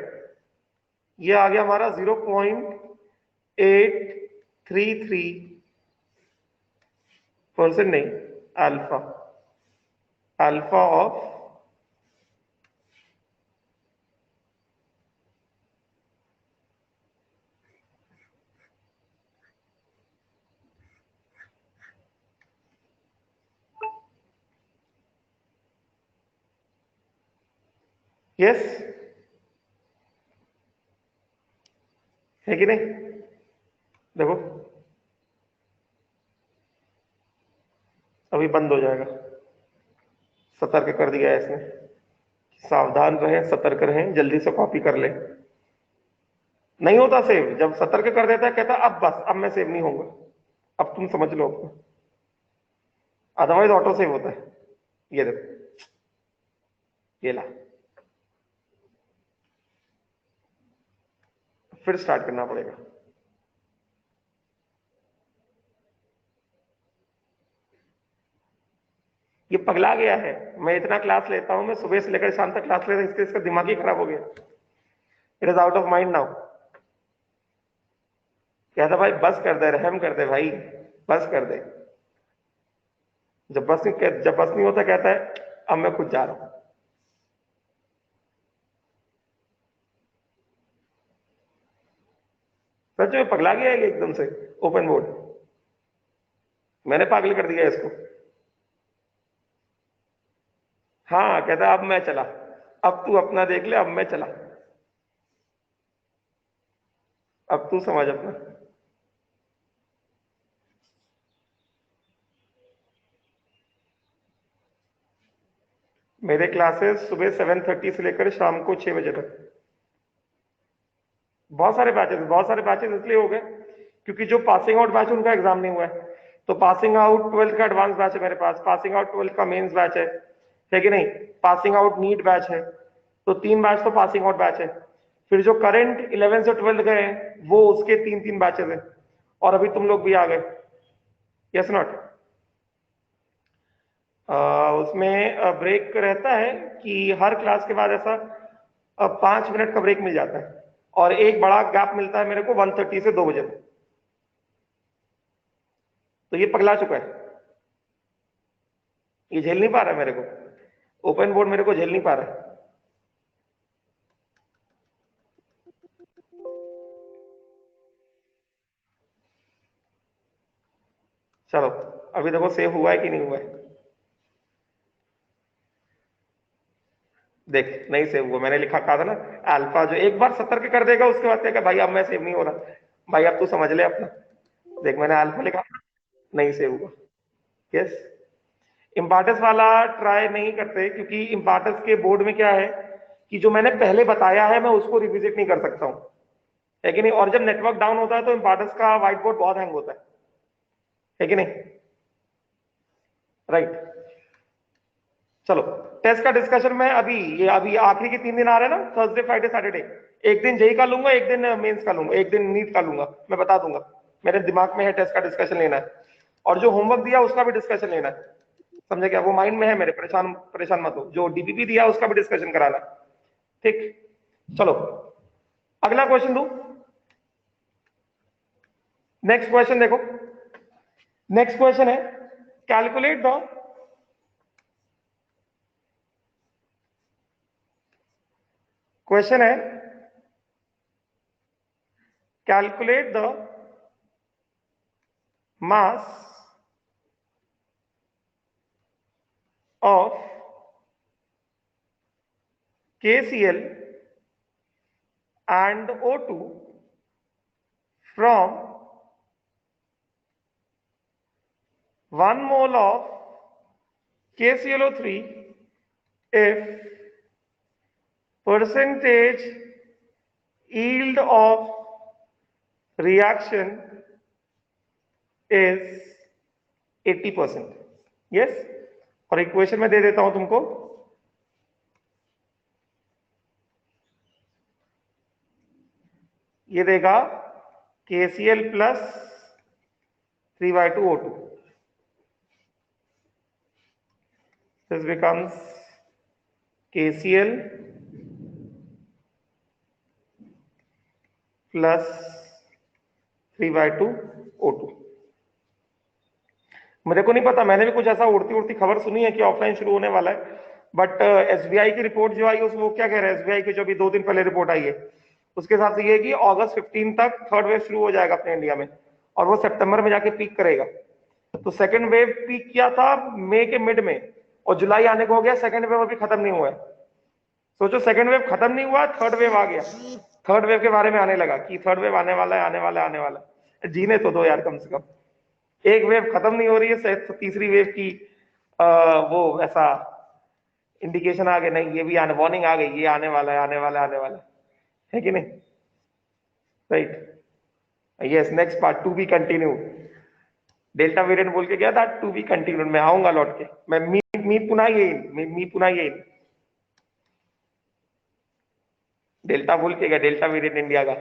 ये आ गया हमारा 0.833%, नहीं, अल्फा ऑफ यस, है कि नहीं, देखो अभी बंद हो जाएगा, सतर्क कर दिया है इसने, सावधान रहें, सतर्क रहें, जल्दी से कॉपी कर ले, नहीं होता सेव, जब सतर्क कर देता है कहता अब बस, अब मैं सेव नहीं होऊंगा, अब तुम समझ लो, अदरवाइज ऑटो सेव होता है, ये देखो, ये ला, फिर स्टार्ट करना पड़ेगा। ये पगला गया है, मैं इतना क्लास लेता हूं, मैं सुबह से लेकर शाम तक क्लास लेता हूं, इसका दिमाग ही खराब हो गया, it is out of mind now. कहता भाई बस कर दे, रहम कर दे भाई, बस कर दे, जब बस नहीं होता कहता है अब मैं खुद जा रहा हूं। सच में पगला गया है एकदम से, ओपन बोर्ड, मैंने पागल कर दिया इसको। हाँ कहता अब मैं चला, अब तू अपना देख ले, अब मैं चला, अब तू समझ अपना। मेरे क्लासेस सुबह 7:30 से लेकर शाम को 6 बजे तक। बहुत सारे बैचेस इसलिए हो गए क्योंकि जो पासिंग आउट बैच उनका एग्जाम नहीं हुआ है, तो पासिंग आउट 12th का एडवांस बैच है मेरे पास, पासिंग आउट 12th का मेंस बैच है कि नहीं, पासिंग आउट नीट बैच है, तो 3 बैच तो पासिंग आउट बैच है। फिर जो करंट 11 से 12 गए हैं वो उसके 3 बैचेस हैं, और अभी तुम लोग भी आ गए। Yes not? उसमें ब्रेक रहता है कि हर क्लास के बाद ऐसा 5 मिनट का ब्रेक मिल जाता है, और एक बड़ा गैप मिलता है मेरे को 1:30 से 2 बजे तक। तो ये पगला चुका है, ये झेल नहीं पा रहा है मेरे को, ओपन बोर्ड मेरे को झेल नहीं पा रहा है। चलो अभी देखो सेव हुआ है कि नहीं हुआ है। देख नहीं सेव हुआ, मैंने लिखा कहा था ना, अल्फा जो एक बार सतर्क कर देगा उसके बाद क्या भाई अब मैं सेव नहीं हो रहा, भाई अब तू समझ ले अपना। देख मैंने अल्फा लिखा, नहीं सेव हुआ। यस, इम्पार्टेंस वाला ट्राई नहीं करते क्योंकि इम्पार्टेंस के बोर्ड में क्या है कि जो मैंने पहले बताया है मैं उसको रिविजिट नहीं कर सकता हूं, है कि नहीं, और जब नेटवर्क डाउन होता है तो इम्पार्टेंस का व्हाइट बोर्ड बहुत हैंग होता है कि नहीं, राइट। चलो टेस्ट का डिस्कशन में अभी ये अभी आखिरी के 3 दिन आ रहे हैं ना, थर्सडे फ्राइडे सैटरडे, एक दिन जेई का लूंगा, एक दिन मेंस का लूंगा, एक दिन नीट का लूंगा, मैं बता दूंगा, मेरे दिमाग में है टेस्ट का डिस्कशन लेना है, और जो होमवर्क दिया उसका भी डिस्कशन लेना है, समझे क्या, वो माइंड में है मेरे, परेशान परेशान मत हो, जो डीपीपी दिया उसका भी डिस्कशन कराना, ठीक। चलो अगला क्वेश्चन दू, नेक्स्ट क्वेश्चन देखो, नेक्स्ट क्वेश्चन है कैलकुलेट द क्वेश्चन है calculate the mass of KCl and O2 from 1 mole of KClO3 if percentage yield of reaction is 80%। Yes, और इक्वेशन में दे देता हूं तुमको, ये देगा KCl plus 3/2O2, this becomes KCl plus 3/2O2। मेरे को नहीं पता, मैंने भी कुछ ऐसा उड़ती उड़ती खबर सुनी है कि ऑफलाइन शुरू होने वाला है, बट एसबीआई की रिपोर्ट जो आई वो क्या कह रहा है, एसबीआई की जो अभी 2 दिन पहले रिपोर्ट आई है उसके हिसाब से ये है कि अगस्त 15 तक थर्ड वेव शुरू हो जाएगा अपने इंडिया में, और वो सितंबर में जाके पीक करेगा। तो सेकंड वेव पीक किया था मई के मिड में, और जुलाई आने को हो गया, सेकंड वेव अभी खत्म नहीं हुआ है। सोचो सेकंड वेव खत्म नहीं हुआ, थर्ड वेव आ गया, थर्ड वेव के बारे में आने लगा कि थर्ड वेव आने वाला है, आने वाला है, आने वाला है। जीने तो दो यार कम से कम, एक वेव खत्म नहीं हो रही है, तो तीसरी वेव की वो ऐसा इंडिकेशन आ गया, नहीं ये भी आने, वार्निंग आ गई, ये आने वाला है, आने वाला है, आने वाला है कि नहीं, right. Yes, next part to be continue, delta variant बोल के गया था, टू बी कंटिन्यू, मैं आऊंगा लौट के, मैं मी पुनः येईन, मी पुनः येईन, डेल्टा बोल के गया, डेल्टा वेरिएंट इंडिया का,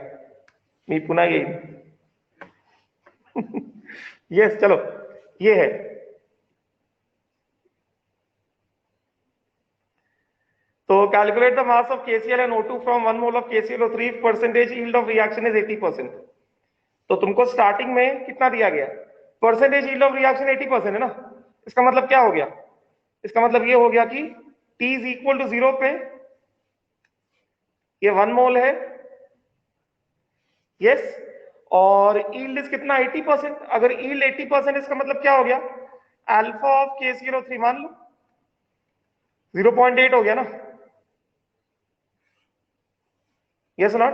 मी पुनः येईन। यस चलो ये है, तो calculate the mass of KCl and O2 from 1 mole of KClO3 if percentage yield of reaction is 80%। तो तुमको स्टार्टिंग में कितना दिया गया, परसेंटेज yield of reaction 80% है ना, इसका मतलब क्या हो गया, इसका मतलब ये हो गया कि T इज इक्वल टू 0 पे ये 1 मोल है, यस, और यील्ड इज कितना 80%, अगर यील्ड 80% इसका मतलब क्या हो गया, अल्फा ऑफ KClO3 मान लो 0.8 हो गया ना, यस नॉट?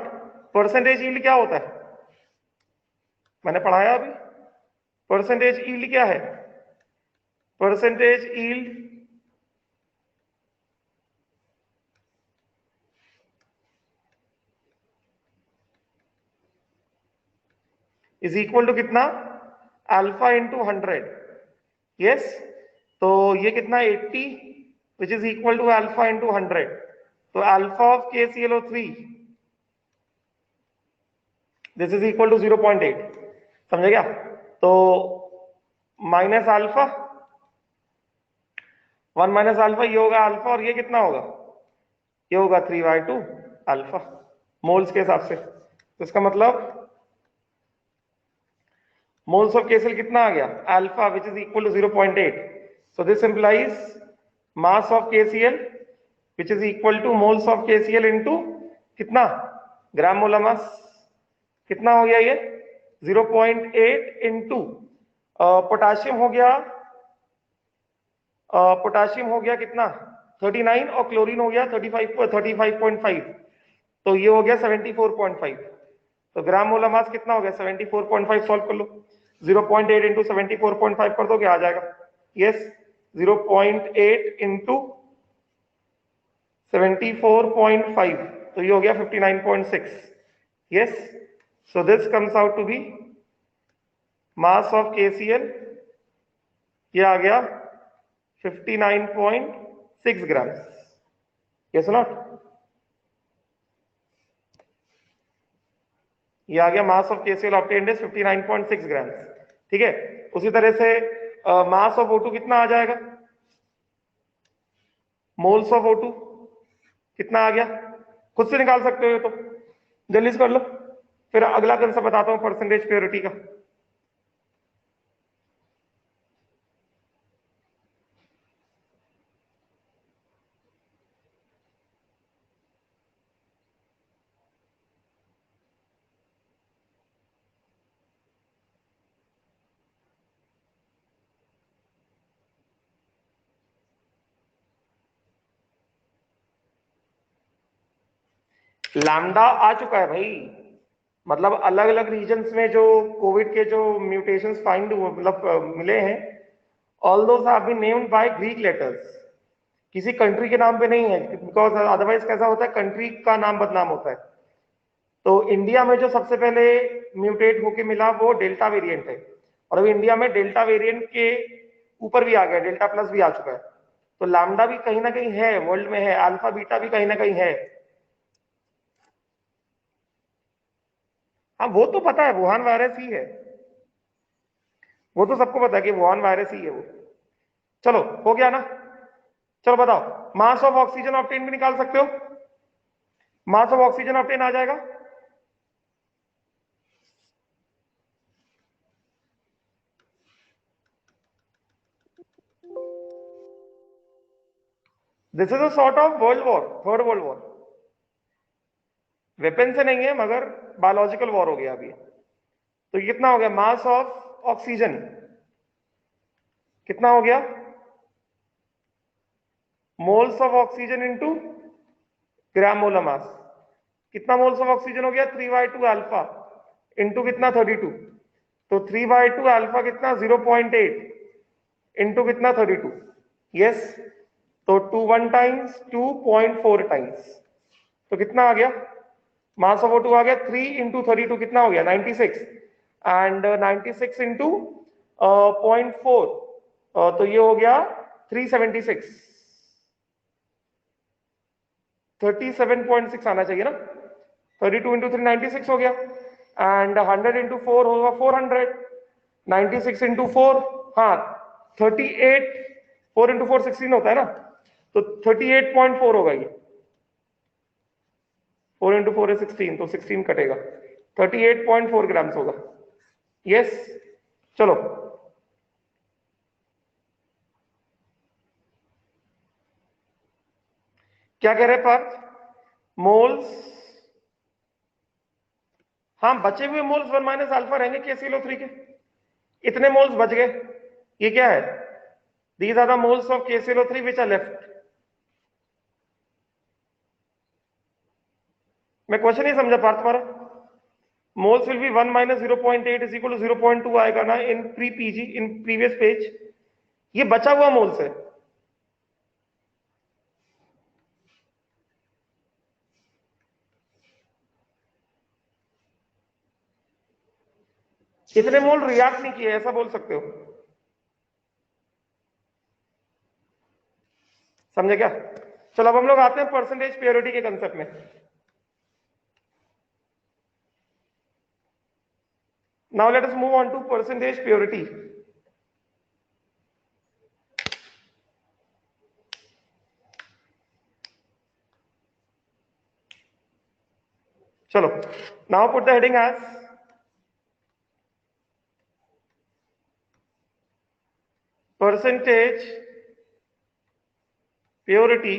परसेंटेज यील्ड क्या होता है, मैंने पढ़ाया अभी। परसेंटेज यील्ड क्या है? Percentage yield is equal to कितना? Alpha into 100। यस, तो ये कितना 80 which is equal to alpha into 100। तो alpha of KClO3 this is equal to 0.8, समझे क्या? तो माइनस अल्फा 1 माइनस अल्फा, ये होगा अल्फा, और ये कितना होगा? ये होगा 3/2 अल्फा मोल्स के हिसाब से। तो इसका मतलब मोल्स ऑफ KCl कितना आ गया? Alpha which is equal to 0.8। So this implies mass of KCl which is equal to moles of KCl into कितना? Gram molar mass. कितना हो गया ये? 0.8 इंटू पोटाशियम हो गया, पोटाशियम हो गया कितना? 39, और क्लोरीन हो गया 35.5, तो ये हो गया 74.5। तो ग्राम मोलर मास कितना हो गया? 74.5। सॉल्व कर लो, 0.8 इंटू 74.5 कर दोगे, आ जाएगा। यस, 0.8 इंटू 74.5, तो ये हो गया 59.6। Yes, so this comes out to be mass of KCl, ये आ गया 59.6 ग्राम। Yes not? ये आ गया मास ऑफ KCl ऑब्टेन्ड इज 59.6 ग्राम। ठीक है, उसी तरह से मास ऑफ O2 कितना आ जाएगा? मोल्स ऑफ O2 कितना आ गया? खुद से निकाल सकते हो ये तो, जल्दी से कर लो, फिर अगला कंसेप्ट बताता हूं परसेंटेज प्योरिटी का। लैम्डा आ चुका है भाई, मतलब अलग अलग रीजन्स में जो कोविड के जो म्यूटेशंस फाइंड मतलब मिले हैं, all those have been named by Greek letters, किसी कंट्री के नाम पे नहीं है, बिकॉज अदरवाइज कैसा होता है, कंट्री का नाम बदनाम होता है। तो इंडिया में जो सबसे पहले म्यूटेट होके मिला वो डेल्टा वेरिएंट है, और अभी इंडिया में डेल्टा वेरिएंट के ऊपर भी आ गया, डेल्टा प्लस भी आ चुका है। तो लैम्डा भी कहीं ना कहीं है, वर्ल्ड में है, अल्फा बीटा भी कहीं ना कहीं है। हाँ वो तो पता है, वुहान वायरस ही है, वो तो सबको पता है कि वुहान वायरस ही है वो। चलो हो गया ना? चलो बताओ, मास ऑफ ऑक्सीजन ऑब्टेन भी निकाल सकते हो? मास ऑफ ऑक्सीजन ऑब्टेन आ जाएगा, this is a sort of world war, third world war. Weapon से नहीं है मगर बायोलॉजिकल वॉर हो गया अभी। तो ये कितना हो गया? मास ऑफ ऑक्सीजन कितना हो गया? Moles of oxygen into gram molar mass. कितना मोल्स ऑफ ऑक्सीजन हो गया? 3/2 अल्फा इंटू कितना? 32। तो 3/2 अल्फा कितना? 0.8 इंटू कितना? 32। यस, तो 2 1 टाइम्स 2.4 टाइम्स, तो कितना आ गया? मास ऑफ O2 आ गया 3 इंटू 32, कितना हो गया? 96। एंड 96 इंटू 0.4, तो ये हो गया 376, 37.6 आना चाहिए ना। 32 इंटू 3 96 हो गया, एंड 100 इंटू 4 होगा 400, 96 इंटू 4, हाँ 38, 4 इंटू 4 16 होता है ना, तो 38.4 होगा ये। 4 इंटू 4 है 16, तो 16 कटेगा, 38.4 ग्राम्स होगा। यस, चलो क्या कह रहे पार्थ? मोल्स, हाँ बचे हुए मोल्स 1 माइनस अल्फा रहेंगे KClO3 के, इतने मोल्स बच गए। ये क्या है? These are the moles of KClO3 which are left. मैं क्वेश्चन नहीं समझा पार्थ तुम्हारा। Moles will be 1 minus 0.8 is equal to 0.2 आएगा ना in pre PG in previous page. ये बचा हुआ मोल्स है। इतने मोल रिएक्ट नहीं किए, ऐसा बोल सकते हो। समझे क्या? चलो अब हम लोग आते हैं परसेंटेज प्योरिटी के कंसेप्ट में। Now let us move on to percentage purity. चलो now put the heading as percentage purity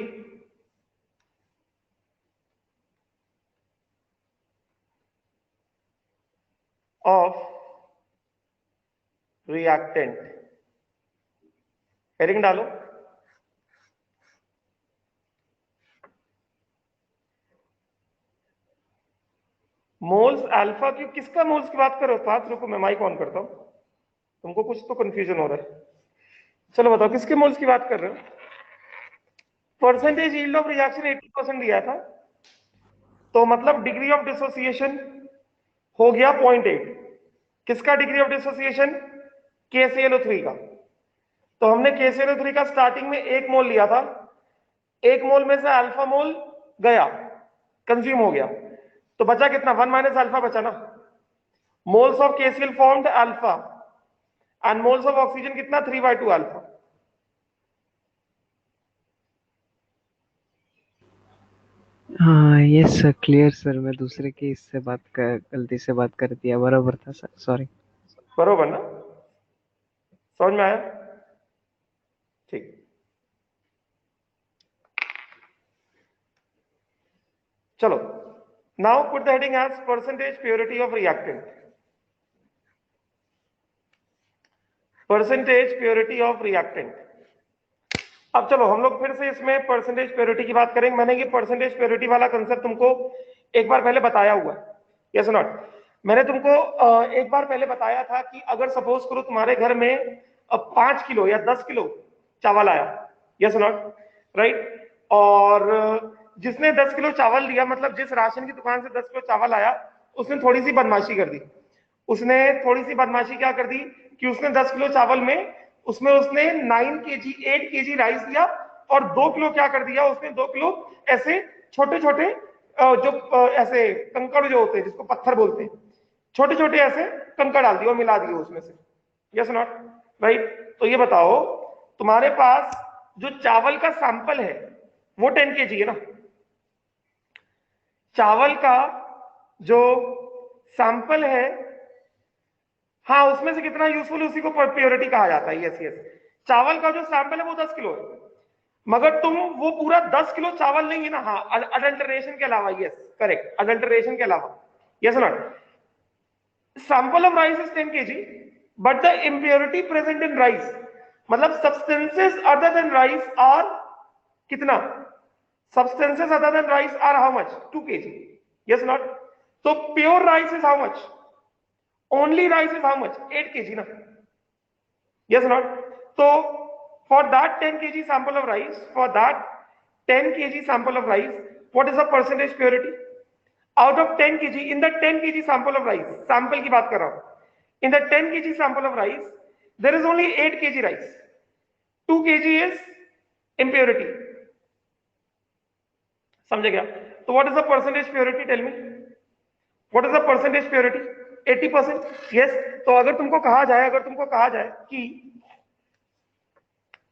of reactant। Heading डालो। मोल्स अल्फा की, किसका मोल्स की बात कर रहे हो? पांच रुको मैं माइक ऑन करता हूं, तुमको कुछ तो कंफ्यूजन हो रहा है। चलो बताओ किसके मोल्स की बात कर रहे हो? परसेंटेज यील्ड ऑफ रिएक्शन 80% दिया था, तो मतलब डिग्री ऑफ डिसोसिएशन हो गया 0.8। किसका डिग्री ऑफ डिसोसिएशन? KClO3 का। तो हमने KClO3 का स्टार्टिंग में 1 मोल लिया था, 1 मोल में से अल्फा मोल गया, कंज्यूम हो गया, तो बचा कितना? 1 माइनस अल्फा बचा ना। Moles of KCl formed alpha and moles of oxygen कितना? 3/2 अल्फा। हाँ यस सर, क्लियर सर। मैं दूसरे के इससे बात कर गलती से बात कर दिया, बराबर था सर, सॉरी। बरोबर ना? समझ में आया? ठीक। चलो now put the heading as percentage purity of reactant. Percentage purity of reactant. अब चलो हम लोग फिर से इसमें परसेंटेज प्योरिटी की बात करेंगे। मैंने ये परसेंटेज प्योरिटी वाला कंसेप्ट तुमको एक बार पहले बताया हुआ है, यस नॉट? मैंने तुमको एक बार पहले बताया था कि अगर सपोज करो तुम्हारे घर में 5 किलो या 10 किलो चावल आया, यस नॉट, राइट? और जिसने 10 किलो चावल लिया, मतलब जिस राशन की दुकान से 10 किलो चावल आया, उसने थोड़ी सी बदमाशी कर दी। उसने थोड़ी सी बदमाशी क्या कर दी कि उसने 10 किलो चावल में उसमें उसने 9 केजी 8 केजी राइस दिया, और 2 किलो क्या कर दिया उसने? 2 किलो ऐसे छोटे छोटे जो ऐसे कंकड़ जो होते हैं, जिसको पत्थर बोलते हैं, छोटे छोटे ऐसे कंकड़ डाल दिए और मिला दिए उसमें से, यस नॉट, राइट? तो ये बताओ तुम्हारे पास जो चावल का सैंपल है वो 10 केजी है ना। चावल का जो सैंपल है, हाँ, उसमें से कितना यूजफुल, उसी को प्योरिटी कहा जाता है। यस यस, चावल का जो सैंपल है वो 10 किलो है, मगर तुम वो पूरा 10 किलो चावल लेंगे ना, हाँ, अडल्टरेशन के अलावा, यस करेक्ट, अडल्टरेशन के अलावा, yes not? Sample of rice is 10 KG, but the impurity present in rice, मतलब substances other than rice are कितना? Substances other than rice are how much? 2 KG, yes not? तो pure rice is how much? Only rice is how much? 8 KG ना, yes or not? So for that 10 kg sample of rice, for that 10 kg sample of rice, what is the percentage purity? Out of 10 kg, in the 10 kg sample of rice, sample की बात कर रहा हूं, in the 10 kg sample of rice, there is only 8 kg rice, 2 kg is impurity। समझे क्या? तो what is the percentage purity? Tell me, what is the percentage purity? 80%, yes। तो अगर तुमको कहा जाए, अगर तुमको कहा जाए कि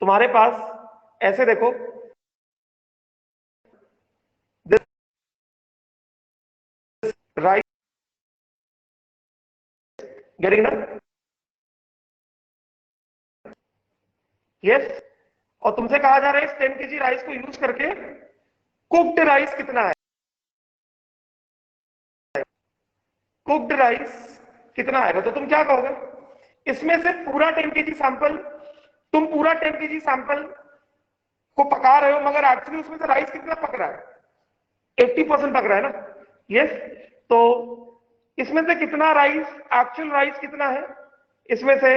तुम्हारे पास ऐसे देखो, राइस गेटिंग ना, यस, और तुमसे कहा जा रहा है इस 10 केजी राइस को यूज करके कुक्ड राइस कितना है, कुक्ड राइस कितना आएगा? तो तुम क्या कहोगे? इसमें से पूरा 10 केजी सैंपल, तुम पूरा 10 केजी सैंपल को पका रहे हो, मगर एक्चुअली उसमें से राइस कितना पक रहा है? 80% पक रहा है ना। यस, तो इसमें से कितना राइस, एक्चुअल राइस कितना है, इसमें से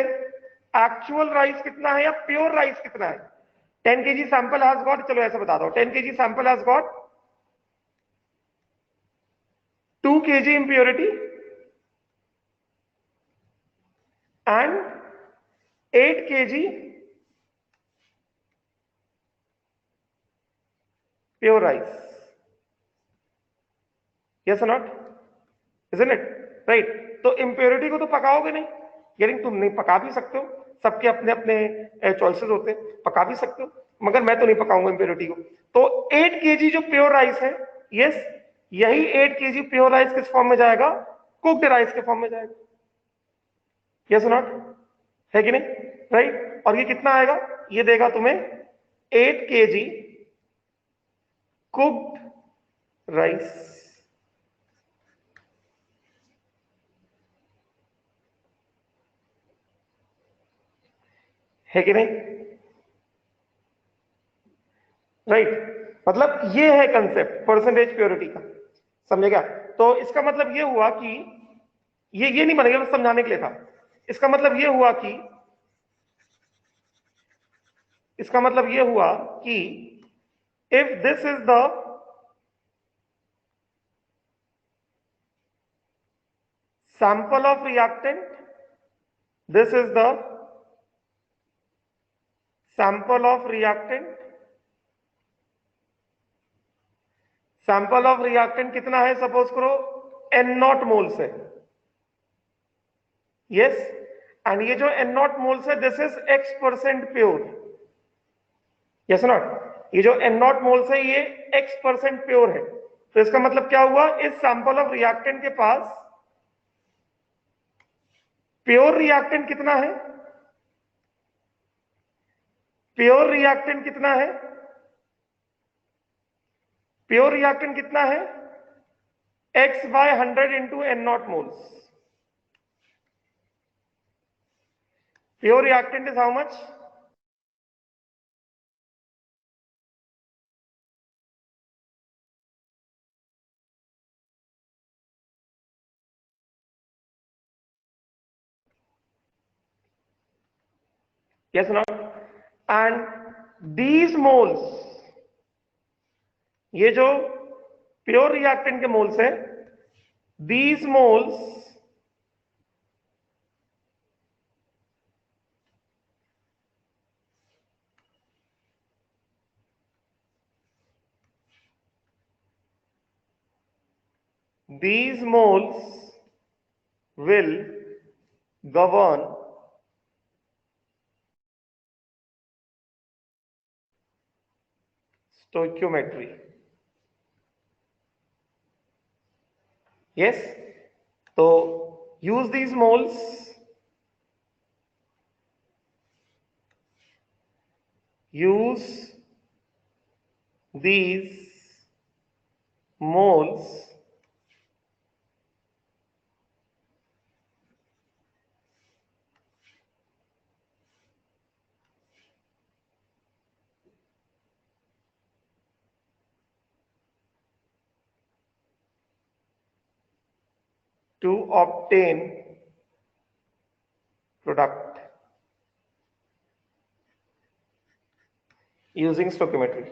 एक्चुअल राइस कितना है या प्योर राइस कितना है? 10 kg सैंपल हैज गॉट, चलो ऐसे बता दो, 10 kg sample has got 2 kg impurity and 8 kg pure rice. Yes or not? Isn't it? Right. तो impurity को तो पकाओगे नहीं, यानी तुम नहीं पका भी सकते हो, सबके अपने अपने चॉइसेस होते हैं, पका भी सकते हो, मगर मैं तो नहीं पकाऊंगा impurity को। तो 8 kg जो प्योर राइस है, यस, यही 8 kg प्योर राइस किस फॉर्म में जाएगा? कुक्ड राइस के फॉर्म में जाएगा। यस और नॉट? है कि नहीं? राइट। और ये कितना आएगा? ये देगा तुम्हें 8 kg कुक्ड राइस। है कि नहीं? राइट। मतलब ये है कंसेप्ट परसेंटेज प्योरिटी का, समझेगा? तो इसका मतलब ये हुआ कि ये नहीं बनेगा, बस समझाने के लिए था। इसका मतलब ये हुआ कि if this is the sample of reactant, this is the sample of reactant, sample of reactant कितना है? सपोज करो n नॉट मोल्स है, यस, एंड ये जो n नॉट मोल्स है this is x% pure, yes not? ये जो n not moles है ये x% प्योर है। तो इसका मतलब क्या हुआ? इस सैंपल ऑफ रिएक्टेंट के पास प्योर रिएक्टेंट कितना है? प्योर रिएक्टेंट कितना है? प्योर रिएक्टेंट कितना है? x/100 into n not moles. Pure reactant is how much? yes or not? and these moles, ये जो प्योर रिएक्टेंट के मोल्स है, these moles will govern stoichiometry. Yes, तो use these moles, use these moles to obtain product using stoichiometry.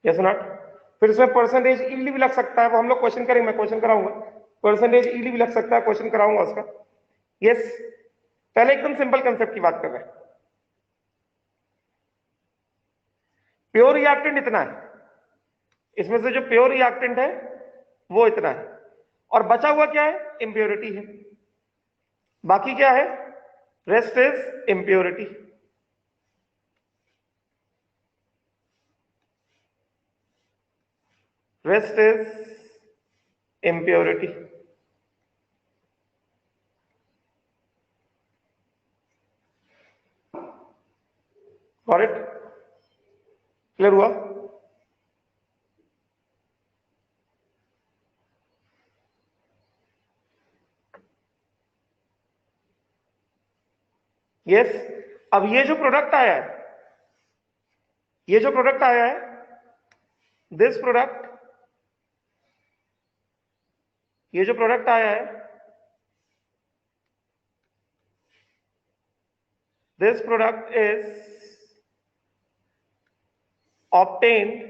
Yes or not? फिर इसमें percentage yield भी लग सकता है, वो हम लोग क्वेश्चन करेंगे, मैं क्वेश्चन कराऊंगा, परसेंटेज ईल्ड भी लग सकता है, क्वेश्चन कराऊंगा उसका। यस, पहले एकदम सिंपल कंसेप्ट की बात कर रहे हैं। प्योर रिएक्टेंट इतना है, इसमें से जो प्योर रिएक्टेंट है वो इतना है, और बचा हुआ क्या है? इंप्योरिटी है। बाकी क्या है? Rest is impurity. Rest is impurity. Got it? Clear हुआ? यस। अब ये जो प्रोडक्ट आया है, दिस प्रोडक्ट ये जो प्रोडक्ट आया है, this product is obtained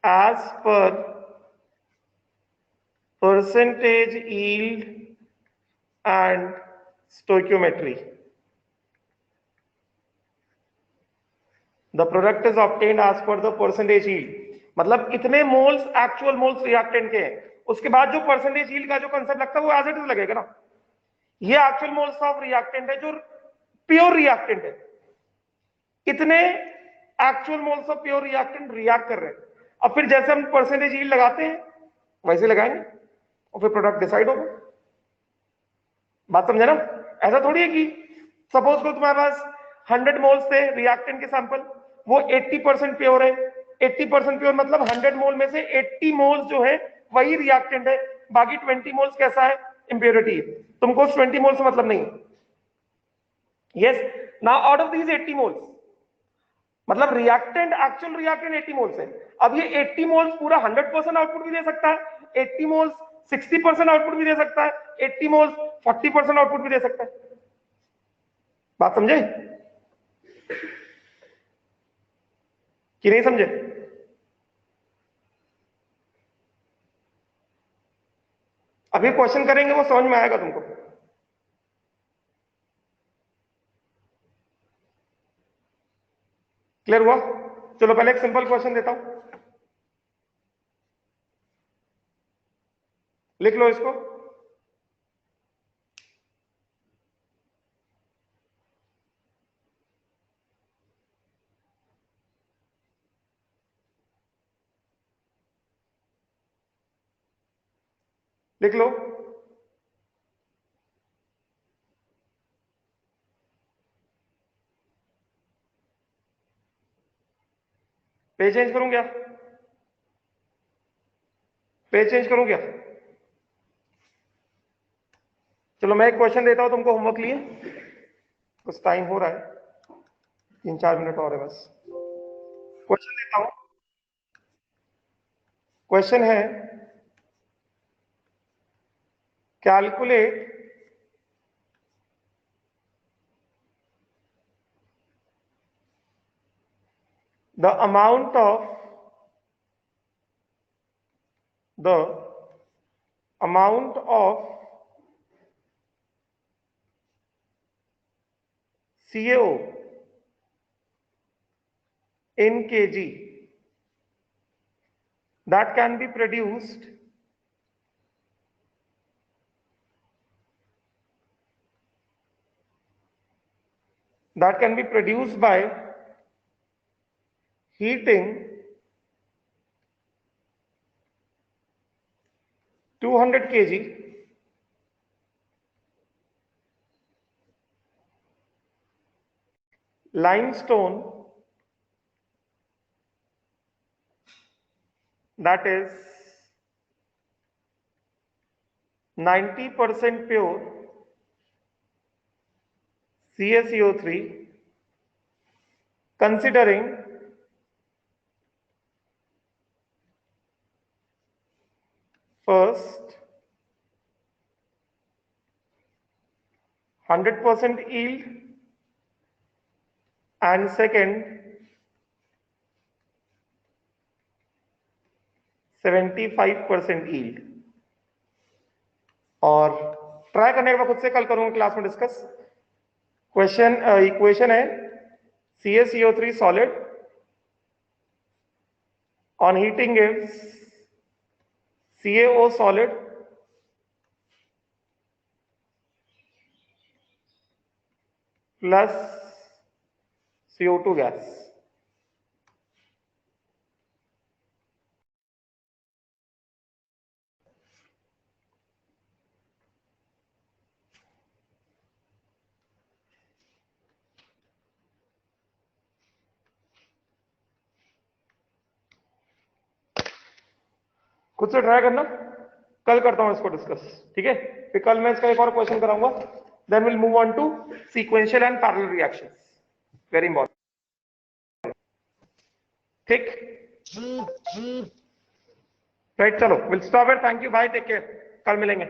as per percentage yield and stoichiometry. The product is obtained as per the percentage yield. मतलब इतने मोल्स एक्चुअल मोल्स रिएक्टेंट के हैं, उसके बाद जो परसेंटेज यील्ड का जो कंसेप्ट लगता है वो एज इट इज लगेगा ना। ये एक्चुअल मोल्स ऑफ रिएक्टेंट है जो प्योर रिएक्टेंट है, कितने actual moles of pure reactant react कर रहे हैं। अब फिर जैसे हम परसेंटेज यील्ड लगाते हैं वैसे लगाएंगे और फिर प्रोडक्ट डिसाइड होगा। बात समझे ना? ऐसा थोड़ी है कि सपोज को तुम्हारे पास 100 मोल्स थे रिएक्टेंट के सैंपल, वो 80% प्योर है। 80% प्योर मतलब 100 मोल में से 80 मोल्स जो है वही रिएक्टेंट है, बाकी 20 मोल्स कैसा है? इंप्योरिटी है। तुमको 20 मोल्स से मतलब नहीं है। Yes, now out of these 80 moles, मतलब रिएक्टेंट एक्चुअल रिएक्टेंट 80 मोल्स है। अब ये 80 मोल्स पूरा 100% आउटपुट भी दे सकता है, 80 मोल्स 60% आउटपुट भी दे सकता है, 80 मोल्स 40% आउटपुट भी दे सकता है। बात समझे कि नहीं समझे? अभी क्वेश्चन करेंगे वो समझ में आएगा तुमको। क्लियर हुआ? चलो पहले एक सिंपल क्वेश्चन देता हूं, लिख लो इसको। लिख लो। पेज चेंज करूं क्या? पेज चेंज करूं क्या? चलो मैं एक क्वेश्चन देता हूं तुमको होमवर्क लिए, कुछ टाइम हो रहा है, 3-4 मिनट और है बस। क्वेश्चन देता हूं। क्वेश्चन है, calculate the amount of CaO in kg that can be produced by heating 200 kg limestone that is 90% pure CaCO3, considering first 100% yield and second 75% yield। और ट्राई करने के बाद खुद से कल करूंगा क्लास में डिस्कस। क्वेश्चन इक्वेशन है CaCO3 solid on heating gives CaO solid plus CO2 gas। खुद से ट्राई करना, कल करता हूं इसको डिस्कस, ठीक है? फिर कल मैं इसका एक और क्वेश्चन कराऊंगा, then will move on to sequential and parallel reactions, very important. ठीक, राइट, चलो will stop it, thank you भाई, टेक केयर, कल मिलेंगे।